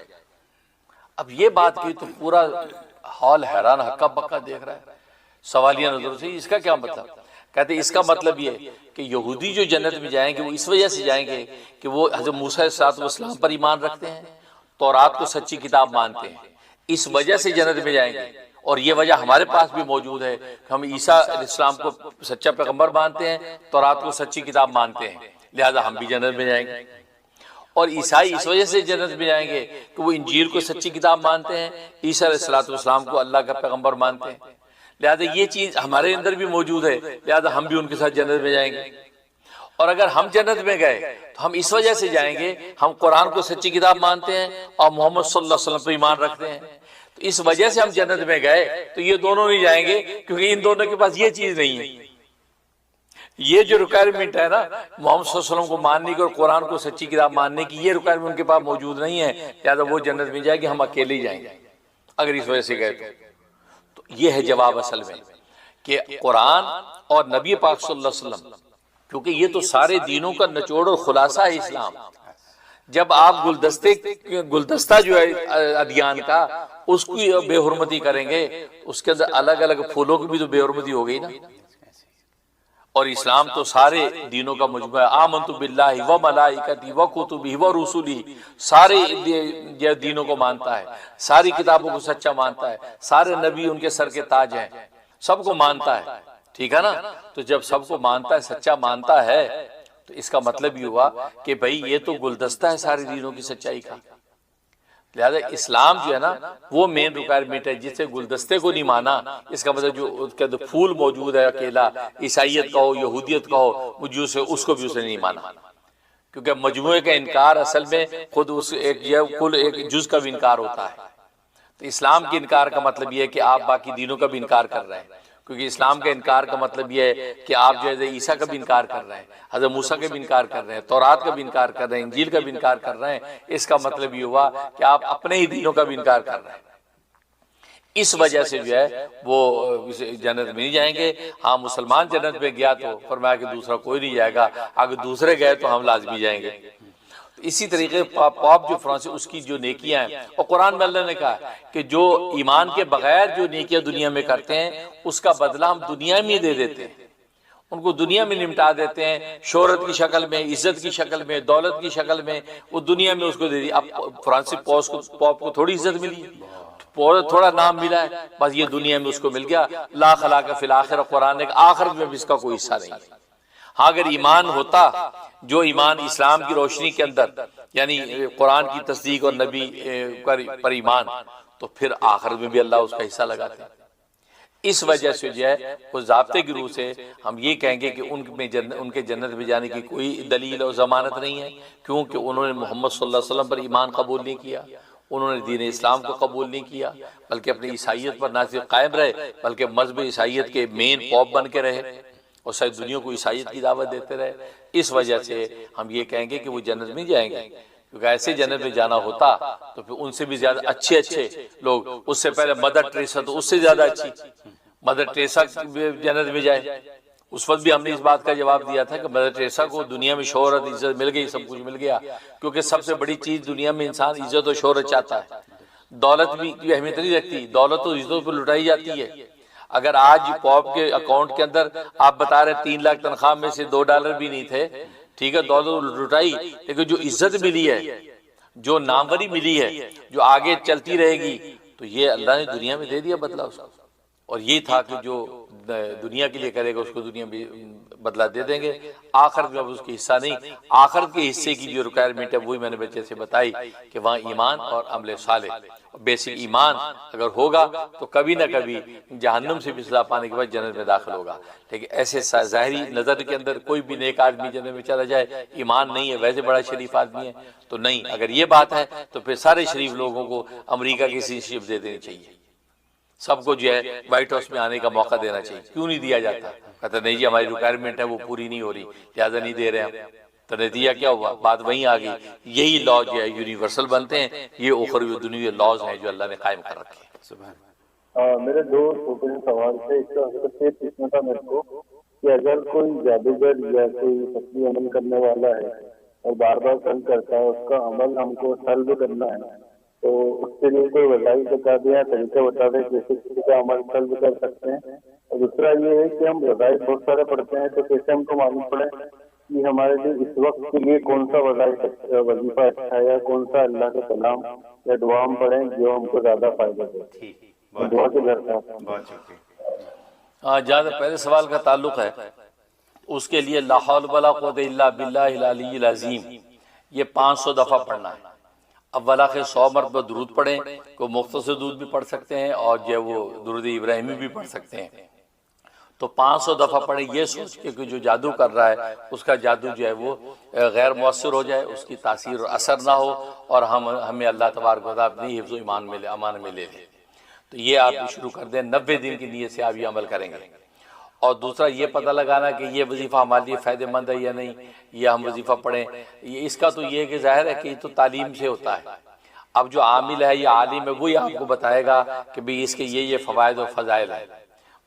اب یہ بات کی تو پورا ہال حیران ہکا بکا دیکھ رہا ہے سوالیہ نظروں سے. اس کا کیا مطلب؟ کہتے اس کا مطلب یہ کہ یہودی جو جنت میں جائیں گے وہ اس وجہ سے جائیں گے کہ وہ حضرت موسیٰ علیہ السلام پر ایمان رکھتے ہیں، تورات کو سچی کتاب مانتے ہیں، اس وجہ سے جنت میں جائیں گے. اور یہ وجہ ہمارے پاس بھی موجود ہے کہ ہم عیسیٰ علیہ السلام کو سچا پیغمبر مانتے ہیں، تورات کو سچی کتاب مانتے ہیں، لہذا ہم بھی جنت میں جائیں گے. اور عیسائی اس وجہ سے جنت میں جائیں گے کہ وہ انجیل کو سچی کتاب مانتے ہیں، عیسیٰ علیہ السلام کو اللہ کا پیغمبر مانتے ہیں، لہذا یہ چیز ہمارے اندر بھی موجود ہے، لہذا ہم بھی ان کے ساتھ جنت میں جائیں گے. اور اگر ہم جنت میں گئے تو ہم اس وجہ سے جائیں گے، ہم قرآن کو سچی کتاب مانتے ہیں اور محمد صلی اللہ علیہ وسلم پر ایمان رکھتے ہیں، تو اس وجہ سے ہم جنت میں گئے. تو یہ دونوں نہیں جائیں گے کیونکہ ان دونوں کے پاس یہ چیز نہیں ہے. یہ جو ریکوائرمنٹ ہے نا محمد صلی اللہ علیہ وسلم کو ماننے کی اور قرآن کو سچی کتاب ماننے کی، یہ ریکوائرمنٹ ان کے پاس موجود نہیں ہے، لہٰذا وہ جنت میں جائے گی، ہم اکیلے ہی جائیں گے اگر اس وجہ سے گئے تو. یہ ہے جواب اصل میں کہ قرآن اور نبی پاک صلی اللہ علیہ وسلم، کیونکہ یہ تو سارے دینوں کا نچوڑ اور خلاصہ ہے اسلام. جب آپ گلدستہ جو ہے ادیان کا اس کی بے حرمتی کریں گے، اس کے اندر الگ الگ پھولوں کی بھی تو بے حرمتی ہو گئی نا. اور اسلام تو سارے دینوں کا مجموعہ ہے. آمنت باللہ و ملائکتہ و کتبہ و رسلہ، سارے دینوں کو مانتا ہے، ساری کتابوں کو سچا مانتا ہے، سارے نبی ان کے سر کے تاج ہیں، سب کو مانتا ہے. ٹھیک ہے نا؟ تو جب سب کو مانتا ہے، سچا مانتا ہے، تو اس کا مطلب یہ ہوا کہ بھئی یہ تو گلدستہ ہے سارے دینوں کی سچائی کا. لہذا اسلام جو ہے نا وہ مین ریکوائرمنٹ ہے. جس سے گلدستے کو نہیں مانا، اس کا مطلب جو اس کے اندر پھول موجود ہے اکیلا، عیسائیت کا ہو، یہودیت کا ہو، مجوس ہے، اس کو بھی اسے نہیں مانا. کیونکہ مجموعے کا انکار اصل میں خود اس کل ایک جز کا بھی انکار ہوتا ہے. تو اسلام کے انکار کا مطلب یہ ہے کہ آپ باقی دینوں کا بھی انکار کر رہے ہیں. کیونکہ اسلام کا انکار کا مطلب یہ ہے کہ آپ جو ہے عیسیٰ کا بھی انکار کر رہے ہیں، حضرت موسیٰ کا بھی انکار کر رہے ہیں، تورات کا بھی انکار کر رہے ہیں، انجیل کا بھی انکار کر رہے ہیں. اس کا مطلب یہ ہوا کہ آپ اپنے ہی دینوں کا بھی انکار کر رہے ہیں. اس وجہ سے جو ہے وہ جنت میں نہیں جائیں گے. ہاں مسلمان جنت میں گیا تو فرمایا کہ دوسرا کوئی نہیں جائے گا، اگر دوسرے گئے تو ہم لازمی جائیں گے. اسی طریقے پاپ جو فرانسس اس کی جو نیکیاں ہیں، اور قرآن میں اللہ نے کہا کہ جو ایمان کے بغیر جو نیکیاں دنیا میں کرتے ہیں اس کا بدلہ ہم دنیا میں دے دیتے ہیں. ان کو دنیا میں نمٹا دیتے ہیں، شہرت کی شکل میں، عزت کی شکل میں، دولت کی شکل میں، وہ دنیا میں اس کو دے دی. اب فرانسس پوپ کو تھوڑی عزت ملی ہے، تھوڑا نام ملا ہے، بس یہ دنیا میں اس کو مل گیا. لا خلاق فی الآخرہ، قرآن نے آخرت میں بھی اس کا کوئی حصہ نہیں ہے. ہاں اگر ایمان ہوتا، جو ایمان اسلام کی روشنی کے اندر یعنی قرآن کی تصدیق اور نبی پر ایمان، تو پھر آخرت میں بھی اللہ اس کا حصہ لگاتے. اس وجہ سے جو ہے وہ ضابطے کی روح سے ہم یہ کہیں گے کہ ان کے جنت میں جانے کی کوئی دلیل اور ضمانت نہیں ہے، کیونکہ انہوں نے محمد صلی اللہ علیہ وسلم پر ایمان قبول نہیں کیا، انہوں نے دین اسلام کو قبول نہیں کیا، بلکہ اپنی عیسائیت پر نہ صرف قائم رہے بلکہ مذہب عیسائیت کے مین پوپ بن کے رہے اور ساری دنیا کو عیسائیت کی دعوت دیتے رہے. اس وجہ سے ہم یہ کہیں گے کہ وہ جنت میں جائیں گے. کیونکہ ایسے جنت میں جانا ہوتا تو پھر ان سے بھی زیادہ اچھے لوگ، اس سے پہلے مدر ٹریسا تو اس سے زیادہ اچھی، مدر ٹریسا جنت میں جائے. اس وقت بھی ہم نے اس بات کا جواب دیا تھا کہ مدر ٹریسا کو دنیا میں شہرت عزت مل گئی، سب کچھ مل گیا، کیونکہ سب سے بڑی چیز دنیا میں انسان عزت و شہرت چاہتا ہے. دولت بھی کی اہمیت نہیں رکھتی، دولت تو عزتوں پہ لٹائی جاتی ہے. اگر آج پوپ کے اکاؤنٹ کے اندر آپ بتا رہے 3 لاکھ تنخواہ میں سے $2 بھی نہیں تھے، ٹھیک ہے، دولت لٹائی، لیکن جو عزت ملی ہے، جو ناموری ملی ہے، جو آگے چلتی رہے گی، تو یہ اللہ نے دنیا میں دے دیا بدلہ اس کو. اور یہ تھا کہ جو دنیا کے لیے کرے گا اس کو دنیا میں بدلہ دے دیں گے. آخرت میں اب اس کی حصہ نہیں. آخرت کے حصے کی جو ریکوائرمنٹ ہے وہی میں نے بچے سے بتائی کہ وہاں ایمان اور عمل صالح، بیسک ایمان اگر ہوگا تو کبھی نہ کبھی جہنم سے بھی سزا پانے کے بعد جنت میں داخل ہوگا. لیکن ایسے ظاہری نظر کے اندر کوئی بھی نیک آدمی جنت میں چلا جائے، ایمان نہیں ہے، ویسے بڑا شریف آدمی ہے، تو نہیں. اگر یہ بات ہے تو پھر سارے شریف لوگوں کو امریکہ کی سٹیزنشپ دے دینی چاہیے. سب کو جو ہے وائٹ ہاؤس میں آنے کا موقع دینا چاہیے. کیوں نہیں دیا جاتا؟ کہتا نہیں جی ہماری ریکوائرمنٹ ہے وہ پوری نہیں ہو رہی، لہٰذا نہیں دے رہے ہم. تو نتیجہ کیا ہوا؟ بات وہیں آ گئی. یہی لا جو ہے یونیورسل بنتے ہیں، یہ اخروی دنیوی لاز ہیں جو اللہ نے قائم کر رکھے ہیں. میرے 2 چھوٹے سوال تھے. ایک تو حضرت یہ پوچھنا تھا میرے کو کہ اگر کوئی جادوگر یا کوئی فصلی عمل کرنے والا ہے اور بار بار سلب کرتا ہے، اس کا عمل ہم کو سلب کرنا ہے، تو اس کے لیے کوئی وظائف بتا دیں یا طریقہ بتا دیں کیسے کسی کا عمل سلب کر سکتے ہیں. اور دوسرا یہ ہے کہ ہم وظائف بہت سارے پڑھتے ہیں، تو کیسے ہم کو معلوم پڑے کہ ہمارے لیے اس وقت کے لیے کون سا وظیفہ اچھا ہے، یا کون سا اللہ کا کلام یا دعا ہم پڑھیں جو ہم کو زیادہ فائدہ دے. دعا کے گھر ہاں، جہاں پہلے سوال کا تعلق ہے اس کے لیے لا حول ولا قوت الا باللہ العلی العظیم یہ 500 دفعہ پڑھنا ہے. اولا کے 100 مرتبہ درود پڑھیں، کو مختصر درود بھی پڑھ سکتے ہیں اور جو وہ درود ابراہیمی بھی پڑھ سکتے ہیں. تو 500 دفعہ پڑھیں، یہ سوچ کے کہ جو جادو کر رہا ہے اس کا جادو جو ہے وہ غیر مؤثر ہو جائے، اس کی تاثیر اور اثر نہ ہو، اور ہمیں اللہ تبارک و تعالیٰ اپنی حفظ و امان میں لے لے. تو یہ آپ شروع کر دیں، 90 دن کی نیت سے آپ یہ عمل کریں گے. اور دوسرا یہ پتہ لگانا کہ یہ وظیفہ ہمارے لیے فائدہ مند ہے یا نہیں، یہ ہم وظیفہ پڑھیں. اس کا تو یہ کہ ظاہر ہے کہ یہ تو تعلیم سے ہوتا ہے. اب جو عامل ہے یا عالم ہے وہی آپ کو بتائے گا کہ بھئی اس کے یہ فوائد و فضائل ہیں.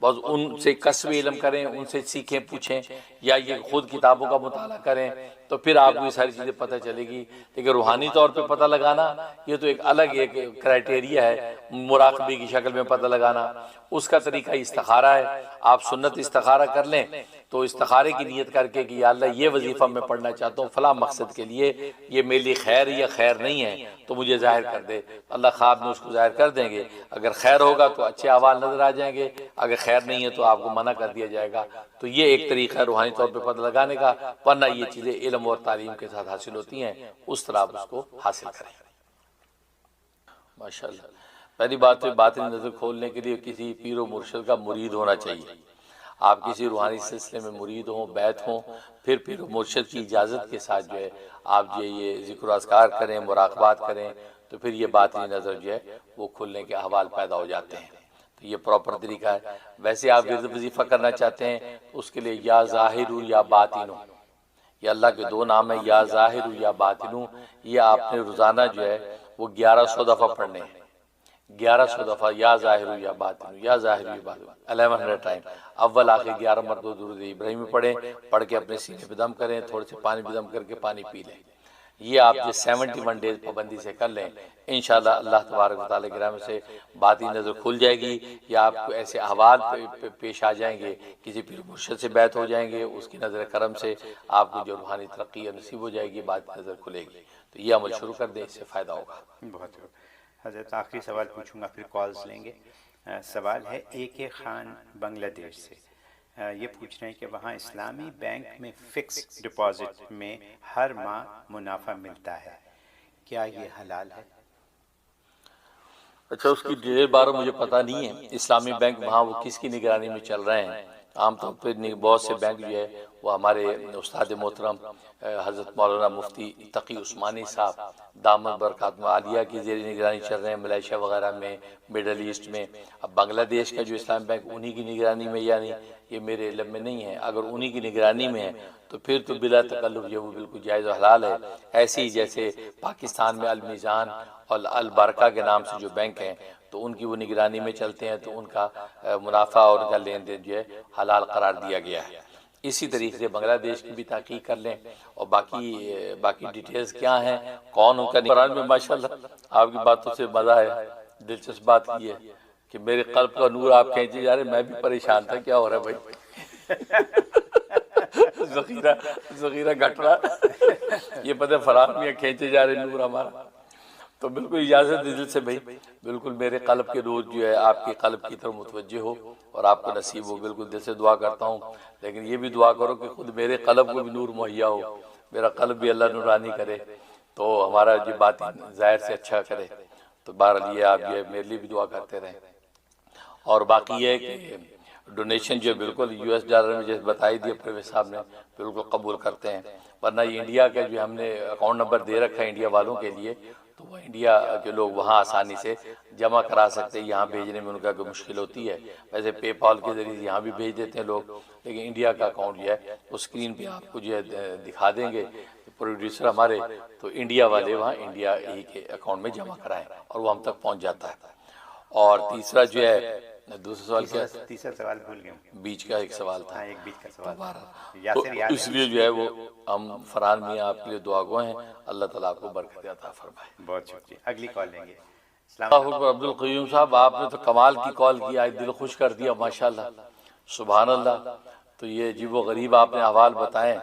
بس ان سے کسب علم کریں، ان سے سیکھیں، پوچھیں، یا یہ خود کتابوں کا مطالعہ کریں تو پھر آپ کو یہ ساری چیزیں پتہ چلے گی. لیکن روحانی طور پہ پتہ لگانا یہ تو ایک الگ ایک کرائٹیریا ہے. مراقبے کی شکل میں پتہ لگانا اس کا طریقہ استخارہ ہے. آپ سنت استخارہ کر لیں تو استخارے کی نیت کر کے کہ یا اللہ یہ وظیفہ میں پڑھنا چاہتا ہوں فلاں مقصد کے لیے، یہ میرے لیے خیر یا خیر نہیں ہے تو مجھے ظاہر کر دے. اللہ خواب میں اس کو ظاہر کر دیں گے. اگر خیر ہوگا تو اچھے اعمال نظر آ جائیں گے، اگر خیر نہیں ہے تو آپ کو منع کر دیا جائے گا. تو یہ ایک طریقہ ہے روحانی طور پہ پتہ لگانے کا. ورنہ یہ چیزیں علم اور تعلیم کے ساتھ حاصل ہوتی ہیں، اس طرح آپ اس کو حاصل کریں. ماشاءاللہ. پہلی بات تو باطنی نظر کھولنے کے لیے کسی پیر و مرشد کا مرید ہونا چاہیے. آپ کسی روحانی سلسلے میں مرید ہوں، بیعت ہوں، پھر پیر و مرشد کی اجازت کے ساتھ جو ہے آپ جو یہ ذکر و اذکار کریں، مراقبات کریں، تو پھر یہ باطنی نظر جو ہے وہ کھلنے کے احوال پیدا ہو جاتے ہیں. تو یہ پراپر طریقہ ہے. ویسے آپ ورد وظیفہ کرنا چاہتے ہیں تو اس کے لیے یا ظاہر یا باطن، یہ اللہ کے دو نام ہیں، یا ظاہر یا باطن. یہ آپ نے روزانہ جو ہے وہ 1100 دفعہ پڑھنے ہیں. 1100 دفعہ یا ظاہر یا باطن، یا ظاہر یا باطن 1100 ٹائم. اول آخر 11 مرتبہ درود ابراہیمی پڑھیں، پڑھ کے اپنے سینے پہ دم کریں، تھوڑے سے پانی پہ دم کر کے پانی پی لیں. یہ آپ جو 71 ڈیز پابندی سے کر لیں انشاءاللہ اللہ تبارک و تعالیٰ کی رحمت سے باطنی نظر کھل جائے گی. یا آپ کو ایسے احوال پیش آ جائیں گے، کسی پیر مرشد سے بیعت ہو جائیں گے، اس کی نظر کرم سے آپ کو جو روحانی ترقی نصیب ہو جائے گی، باطنی نظر کھلے گی. تو یہ عمل شروع کر دیں، اس سے فائدہ ہوگا. بہت حضرت آخری سوال پوچھوں گا پھر کالز لیں گے. سوال ہے AK خان بنگلہ دیش سے. یہ پوچھ رہے ہیں کہ وہاں اسلامی بینک میں فکس ڈپازٹ میں ہر ماہ منافع ملتا ہے، کیا یہ حلال ہے؟ اچھا، اس کی ڈیٹیل بارے مجھے پتہ نہیں ہے. اسلامی بینک وہاں وہ کس کی نگرانی میں چل رہے ہیں؟ عام طور پہ بہت سے بینک جو ہے وہ ہمارے استاد محترم حضرت مولانا مفتی تقی عثمانی صاحب دامت برکاتہ عالیہ کی زیر نگرانی چل رہے ہیں، ملائیشیا وغیرہ میں، مڈل ایسٹ میں. اب بنگلہ دیش کا جو اسلام بینک انہی کی نگرانی میں یا نہیں یہ میرے علم میں نہیں ہے. اگر انہی کی نگرانی میں ہے تو پھر تو بلا تکلف یہ وہ بالکل جائز و حلال ہے. ایسے ہی جیسے پاکستان میں المیزان اور البرکہ کے نام سے جو بینک ہیں تو ان کی وہ نگرانی میں چلتے ہیں تو ان کا منافع اور ان کا لین دین جو ہے حلال قرار دیا گیا ہے. اسی طریقے سے بنگلہ دیش کی بھی تحقیق کر لیں. اور باقی ڈیٹیلز کیا ہیں، کون ان کا قرآن میں ماشاءاللہ آپ کی باتوں سے مزہ ہے. دلچسپ بات یہ ہے کہ میرے قلب کا نور آپ کھینچے جا رہے، میں بھی پریشان تھا کیا ہو رہا ہے بھائی. ذخیرہ گھٹ رہا، یہ پتہ فرار میں کھینچے جا رہے نور ہمارا. تو بالکل اجازت دل سے بھائی، بالکل میرے قلب کے نور جو ہے آپ کے قلب کی طرف متوجہ ہو اور آپ کو نصیب ہو. بالکل دل سے دعا کرتا ہوں، لیکن یہ بھی دعا کرو کہ خود میرے قلب کو بھی نور مہیا ہو، میرا قلب بھی اللہ نورانی کرے تو ہمارا جو باطن ظاہر سے اچھا کرے. تو بہرحال یہ آپ جو ہے میرے لیے بھی دعا کرتے رہیں. اور باقی یہ ہے کہ ڈونیشن جو بالکل $US میں جیسے بتائی دی پرویز صاحب نے بالکل قبول کرتے ہیں. ورنہ یہ انڈیا کا جو ہم نے اکاؤنٹ نمبر دے رکھا ہے انڈیا والوں کے لیے تو وہ انڈیا کے لوگ وہاں آسانی سے جمع کرا سکتے ہیں. یہاں بھیجنے میں ان کا کوئی مشکل ہوتی ہے. ویسے پے پال کے ذریعے یہاں بھی بھیج دیتے ہیں لوگ، لیکن انڈیا کا اکاؤنٹ جو ہے وہ اسکرین پہ آپ کو جو ہے دکھا دیں گے پروڈیوسر ہمارے، تو انڈیا والے وہاں انڈیا ہی کے اکاؤنٹ میں جمع کرائیں اور وہ ہم تک پہنچ جاتا ہے. اور تیسرا جو ہے دوسرا سوال کیا؟ تیسرا سوال بھول گئے، بیچ کا ایک سوال تھا. ایک بیچ کا سوال تو اس لیے جو ہے وہ ہم فرحان میاں آپ کے لیے دعا گو ہیں، اللہ تعالیٰ آپ کو برکت عطا فرمائے. بہت شکریہ. اگلی کال لیں گے. عبد القیوم صاحب آپ نے تو کمال کی کال کی، آج دل خوش کر دیا ماشاءاللہ، سبحان اللہ. تو یہ عجیب و غریب آپ نے احوال بتائے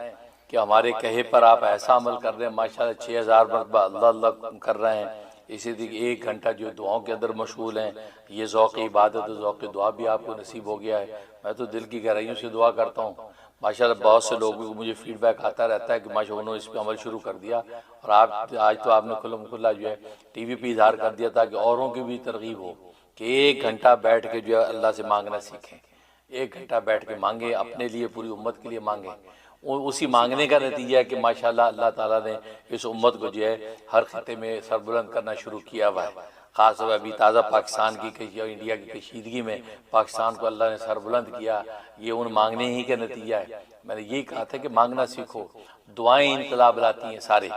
کہ ہمارے کہے پر آپ ایسا عمل کر رہے ہیں ماشاءاللہ. 6000 مرتبہ اللہ اللہ کر رہے ہیں. اسی طریقے 1 گھنٹہ جو دعاؤں کے اندر مشغول ہیں. یہ ذوق عبادت و ذوق دعا بھی آپ کو نصیب ہو گیا ہے. میں تو دل کی گہرائیوں سے دعا کرتا ہوں ماشاءاللہ. بہت سے لوگوں کو مجھے فیڈ بیک آتا رہتا ہے کہ ماشاءاللہ انہوں نے اس پہ عمل شروع کر دیا. اور آپ آج تو آپ نے کھلا جو ہے ٹی وی پہ اظہار کر دیا تھا کہ اوروں کی بھی ترغیب ہو کہ 1 گھنٹہ بیٹھ کے جو ہے اللہ سے مانگنا سیکھیں. 1 گھنٹہ بیٹھ کے مانگیں، اپنے لیے پوری امت کے لیے مانگیں. اسی مانگنے کا نتیجہ ہے کہ ماشاءاللہ اللہ تعالیٰ نے اس امت کو جو ہے ہر خطے میں سربلند کرنا شروع کیا ہوا ہے. خاص طور ابھی تازہ پاکستان کی انڈیا کی کشیدگی میں پاکستان کو اللہ نے سربلند کیا. یہ ان مانگنے ہی کا نتیجہ ہے. میں نے یہی کہا تھا کہ مانگنا سیکھو. دعائیں انقلاب لاتی ہیں. سارے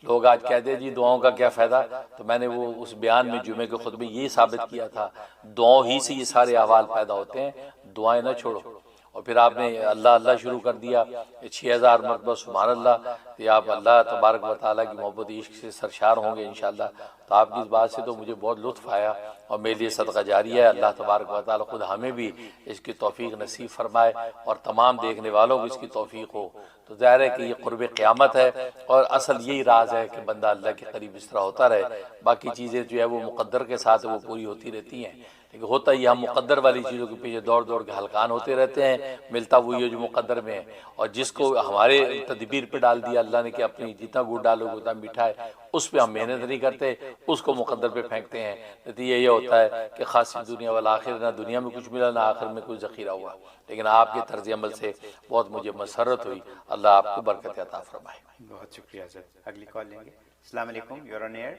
لوگ آج کہتے ہیں جی دعاؤں کا کیا فائدہ، تو میں نے وہ اس بیان میں جمعے کے خطبے یہی ثابت کیا تھا دعاؤں ہی سے یہ سارے احوال پیدا ہوتے ہیں. دعائیں نہ چھوڑو. اور اور پھر آپ نے اللہ اللہ شروع کر دیا 6000 مرتبہ سبحان اللہ، کہ آپ اللہ تبارک و تعالیٰ کی محبت عشق سے سرشار ہوں گے انشاءاللہ۔ تو آپ کی اس بات سے تو مجھے بہت لطف آیا، اور میرے لیے صدقہ جاریہ ہے۔ اللہ تبارک و تعالیٰ خود ہمیں بھی اس کی توفیق نصیب فرمائے، اور تمام دیکھنے والوں کو اس کی توفیق ہو۔ تو ظاہر ہے کہ یہ قرب قیامت ہے، اور اصل یہی راز ہے کہ بندہ اللہ کے قریب اس طرح ہوتا رہے۔ باقی چیزیں جو ہے وہ مقدر کے ساتھ وہ پوری ہوتی رہتی ہیں، لیکن ہوتا ہی ہم مقدر والی چیزوں کے پیچھے دوڑ دوڑ کے ہلکان ہوتے رہتے ہیں، ملتا وہی ہے جو مقدر میں ہے۔ اور جس کو ہمارے تدبیر پہ ڈال دیا اللہ نے کہ اپنی جتنا گڑ ڈالو گے اتنا میٹھا ہے، اس پہ ہم محنت نہیں کرتے، اس کو مقدر پہ پھینکتے ہیں۔ نتیجہ یہ ہوتا ہے کہ خاص دنیا والآخر، نہ دنیا میں کچھ ملا نہ آخر میں کچھ ذخیرہ ہوا۔ لیکن آپ کے طرز عمل سے بہت مجھے مسرت ہوئی، اللہ آپ کو برکت عطا فرمائے۔ بہت شکریہ حضرت۔ اگلی کال لیں گے۔ السلام علیکم، یور آن ایئر۔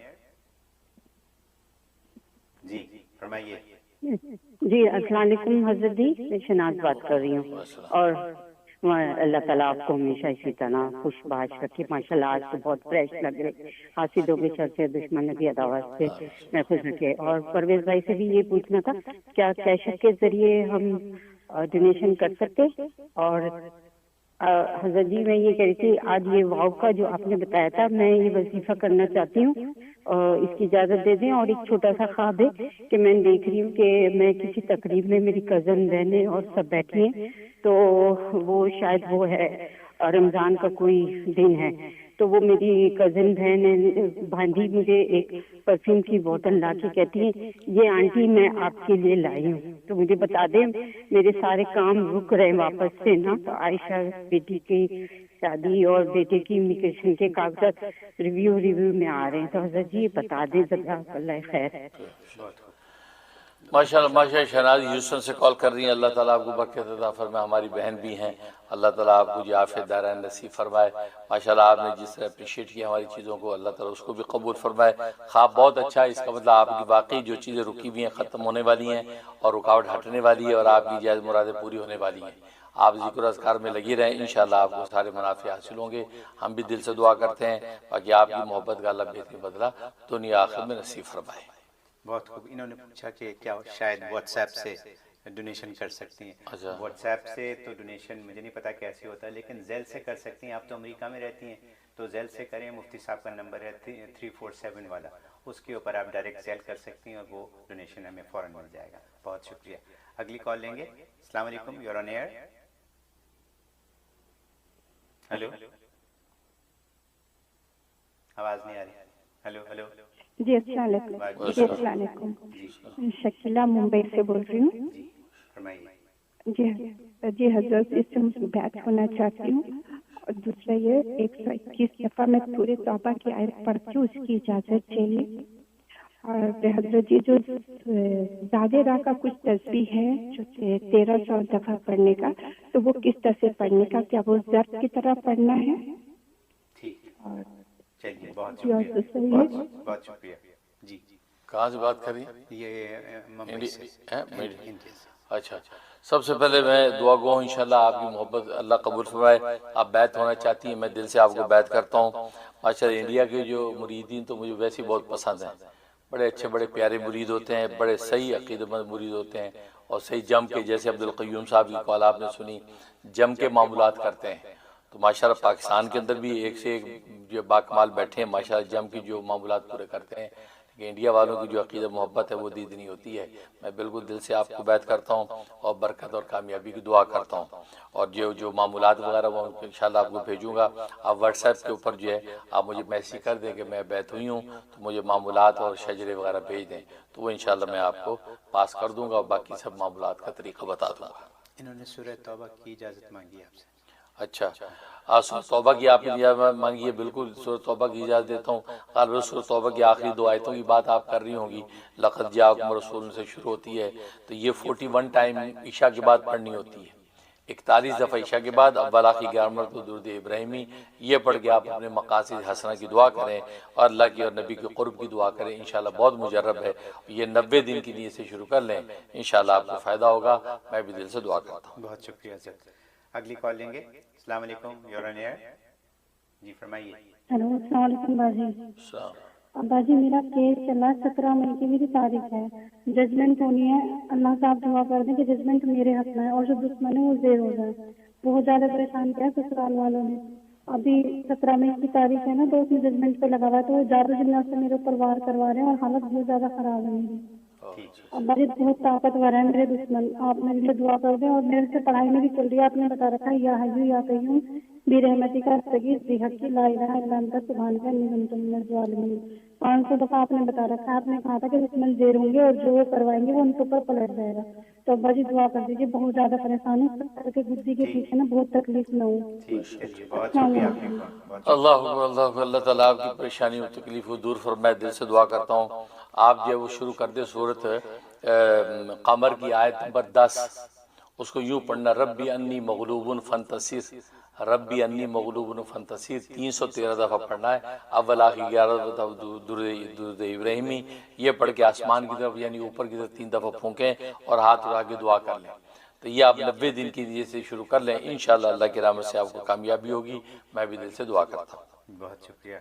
جی فرمائیے۔ جی السلام علیکم حضرت جی، میں شناز بات کر رہی ہوں، اور اللہ تعالیٰ آپ کو ہمیشہ اسی طرح خوش باش رکھے۔ ماشاء اللہ آج تو بہت فریش لگ رہے، حاسدوں کے شر سے، دشمن کی عداوت سے محفوظ رکھے۔ اور پرویز بھائی سے بھی یہ پوچھنا تھا، کیا کیشت کے ذریعے ہم ڈونیشن کر سکتے؟ اور حضرت جی میں یہ کہہ رہی تھی، آج یہ واو کا جو آپ نے بتایا تھا، میں یہ وظیفہ کرنا چاہتی ہوں، اس کی اجازت دے دیں۔ اور ایک چھوٹا سا خواب ہے کہ میں دیکھ رہی ہوں کہ میں کسی تقریب میں، میری کزن بہنیں اور سب بیٹھی ہیں، تو وہ شاید وہ ہے رمضان کا کوئی دن ہے، تو وہ میری کزن بہن بھانجی مجھے ایک پرفیوم کی بوتل لا کے کہتی ہے، یہ آنٹی میں آپ کے لیے لائی ہوں، تو مجھے بتا دیں، میرے سارے کام رک رہے واپس سے نا، تو عائشہ بیٹی کی شادی اور بیٹے کی امیگریشن کے کاغذات ریویو میں آ رہے ہیں، تو حضرت جی بتا دیں، جزاک اللہ خیر۔ ماشاءاللہ ماشاءاللہ، شہناز ہیوسٹن سے کال کر رہی ہیں، اللہ تعالیٰ آپ کو برکت عطا فرمائے۔ ہماری بہن بھی ہیں، اللہ تعالیٰ آپ کو عافیت دارین نصیب فرمائے۔ ماشاءاللہ آپ نے جس طرح اپریشیٹ کیا ہماری چیزوں کو، اللہ تعالیٰ اس کو بھی قبول فرمائے۔ خواب بہت اچھا ہے، اس کا مطلب آپ کی واقعی جو چیزیں رکی ہوئی ہیں ختم ہونے والی ہیں، اور رکاوٹ ہٹنے والی ہے، اور آپ کی جائز مرادیں پوری ہونے والی ہیں۔ آپ ذکر و اذکار میں لگی رہیں، انشاءاللہ آپ کو سارے منافع حاصل ہوں گے۔ ہم بھی دل سے دعا کرتے ہیں، باقی آپ کی محبت کا اللہ بہترین بدلہ دنیا آخرت میں نصیب فرمائے۔ بہت خوب۔ انہوں نے پوچھا کہ کیا شاید واٹس ایپ سے ڈونیشن کر سکتی ہیں؟ واٹس ایپ سے تو ڈونیشن مجھے نہیں پتا کیسے ہوتا ہے، لیکن زیل سے کر سکتی ہیں۔ آپ تو امریکہ میں رہتی ہیں، تو زیل سے کریں، مفتی صاحب کا نمبر ہے 347 والا، اس کے اوپر آپ ڈائریکٹ زیل کر سکتی ہیں، اور وہ ڈونیشن ہمیں فوراً مل جائے گا۔ بہت شکریہ۔ اگلی کال لیں گے۔ السلام علیکم، یور آن ایئر۔ ہلو، آواز نہیں آ رہی۔ Hello hello. جی السلام علیکم۔ جی السلام علیکم، شکیلا ممبئی سے بول رہی ہوں۔ جی فرمائیے۔ جی حضرت، اس سے میں بیعت ہونا چاہتی ہوں، اور دوسرا یہ 121 دفعہ میں سورہ توبہ کی آیت پڑھتی ہوں، اس کی اجازت چاہیے۔ اور حضرت جی جو زیادہ راہ کا کچھ تسبیح ہے جو 1300 دفعہ پڑھنے کا، تو وہ کس طرح سے پڑھنے کا؟ کیا وہ ضرب کی طرح پڑھنا ہے؟ ٹھیک، اور چلیے بہت شکریہ، بہت شکریہ۔ جی کہاں سے بات کر رہی ہیں؟ یہ ممبئی سے۔ اچھا، سب سے پہلے میں دعا گو ہوں، انشاءاللہ آپ کی محبت اللہ قبول فرمائے۔ آپ بیعت ہونا چاہتی ہیں، میں دل سے آپ کو بیعت کرتا ہوں۔ ماشاءاللہ انڈیا کے جو مریدین تو مجھے ویسے بہت پسند ہیں، بڑے اچھے بڑے پیارے مرید ہوتے ہیں، بڑے صحیح عقیدت مند مرید ہوتے ہیں، اور صحیح جم کے، جیسے عبدالقیوم صاحب کی کال آپ نے سنی، جم کے معاملات کرتے ہیں۔ تو ماشاءاللہ پاکستان کے اندر بھی ایک سے ایک جو باکمال بیٹھے ہیں، ماشاءاللہ جم کی جو معاملات پورے کرتے ہیں، لیکن انڈیا والوں کی جو عقیدت محبت ہے وہ دیدنی ہوتی ہے۔ میں بالکل دل سے آپ کو بیعت کرتا ہوں، اور برکت اور کامیابی کی دعا کرتا ہوں۔ اور جو معاملات وغیرہ وہ انشاءاللہ آپ کو بھیجوں گا، آپ واٹس ایپ کے اوپر جو ہے آپ مجھے میسیج کر دیں کہ میں بیعت ہوئی ہوں، تو مجھے معاملات اور شجرے وغیرہ بھیج دیں، تو وہ انشاءاللہ میں آپ کو پاس کر دوں گا، اور باقی سب معاملات کا طریقہ بتا دوں گا۔ انہوں نے سورہ توبہ کی اجازت مانگی آپ سے۔ اچھا، سورہ توبہ کی آپ نے اجازت مانگی ہے، بالکل سورہ توبہ کی اجازت دیتا ہوں۔ غالباً سورہ توبہ کی آخری 2 آیتوں کی بات آپ کر رہی ہوں گی، لقد جاءکم رسول سے شروع ہوتی ہے، تو یہ 41 ٹائم عشاء کے بعد پڑھنی ہوتی ہے، 41 دفعہ عشاء کے بعد، اول آخری 11 مرتبہ درود ابراہیمی، یہ پڑھ کے آپ اپنے مقاصد حسنہ کی دعا کریں، اور اللہ کی اور نبی کے قرب کی دعا کریں، انشاءاللہ بہت مجرب ہے۔ یہ 90 دن کی نیت سے شروع کر لیں، انشاءاللہ آپ کو فائدہ ہوگا۔ میں بھی دل سے دعا کرتا ہوں۔ بہت شکریہ حضرت۔ اگلی کال لیں گے۔ السلام علیکم، یور آن ایئر۔ جی فرمائیے۔ ہلو، السلام علیکم باجی۔ السلام۔ ابا جی میرا کیس چلا 17 مئی کی میری تاریخ ہے, ججمنٹ ہونی ہے. اللہ سے آپ دعا کر دیں کہ ججمنٹ میرے حق میں ہے اور جو دشمن ہے وہ زیر ہو جائے. بہت زیادہ پریشان کیا سسرال والوں نے. ابھی 17 مئی کی تاریخ ہے نا, تو اس میں ججمنٹ پہ لگا ہوا ہے, تو وہ زیادہ جنات سے میرے اوپر وار کروا رہے ہیں اور حالت بہت زیادہ خراب ہے میری. ابا جی بہت طاقتور ہے میرے دشمن, آپ میرے لیے دعا کر دیں. اور میرے سے پڑھائی میں بھی چل رہی ہے, آپ نے بتا رکھا ہے یا حیو یا قیوم برحمتک استغیث بحق لا الہ الا انت سبحانک انی کنت من الظالمین. 500 دفعہ آپ نے بتا رکھا ہے. آپ نے کہا تھا کہ دشمن زیر ہوں گے اور جو وہ کروائیں گے وہ ان کے اوپر پلٹ جائے گا. تو ابا جی دعا کر دیجیے, بہت زیادہ پریشان ہوں, سر کے گدی کے پیچھے نا بہت تکلیف نہ ہو. بہت شکریہ آپ کا. اللہ اکبر اللہ اکبر. اللہ تعالیٰ آپ کی پریشانی اور تکلیف کو دور فرمائے. دل سے دعا کرتا ہوں آپ جو ہے وہ شروع کر دیں سورت قمر کی آیت نمبر 10, اس کو یوں پڑھنا, ربی انی مغلوب فانتصر, ربی انی مغلوب فانتصر 313 دفعہ پڑھنا ہے. اول آخر 11 درود ابراہیمی یہ پڑھ کے آسمان کی طرف یعنی اوپر کی طرف 3 دفعہ پھونکیں اور ہاتھ اٹھا کے دعا کر لیں. تو یہ آپ 90 دن کی لیے سے شروع کر لیں, انشاءاللہ اللہ کی رحمت سے آپ کو کامیابی ہوگی. میں بھی دل سے دعا کرتا ہوں. بہت شکریہ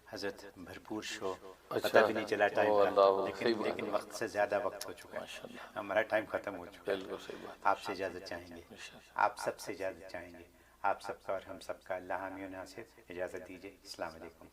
حضرت, بھرپور شو, پتہ بھی نہیں چلا ٹائم کا, لیکن وقت سے زیادہ وقت ہو چکا ہے, ہمارا ٹائم ختم ہو چکا ہے. آپ سے اجازت چاہیں گے, آپ سب سے اجازت چاہیں گے, آپ سب کا اور ہم سب کا اللہ حامی و ناصر. اجازت دیجیے, السلام علیکم.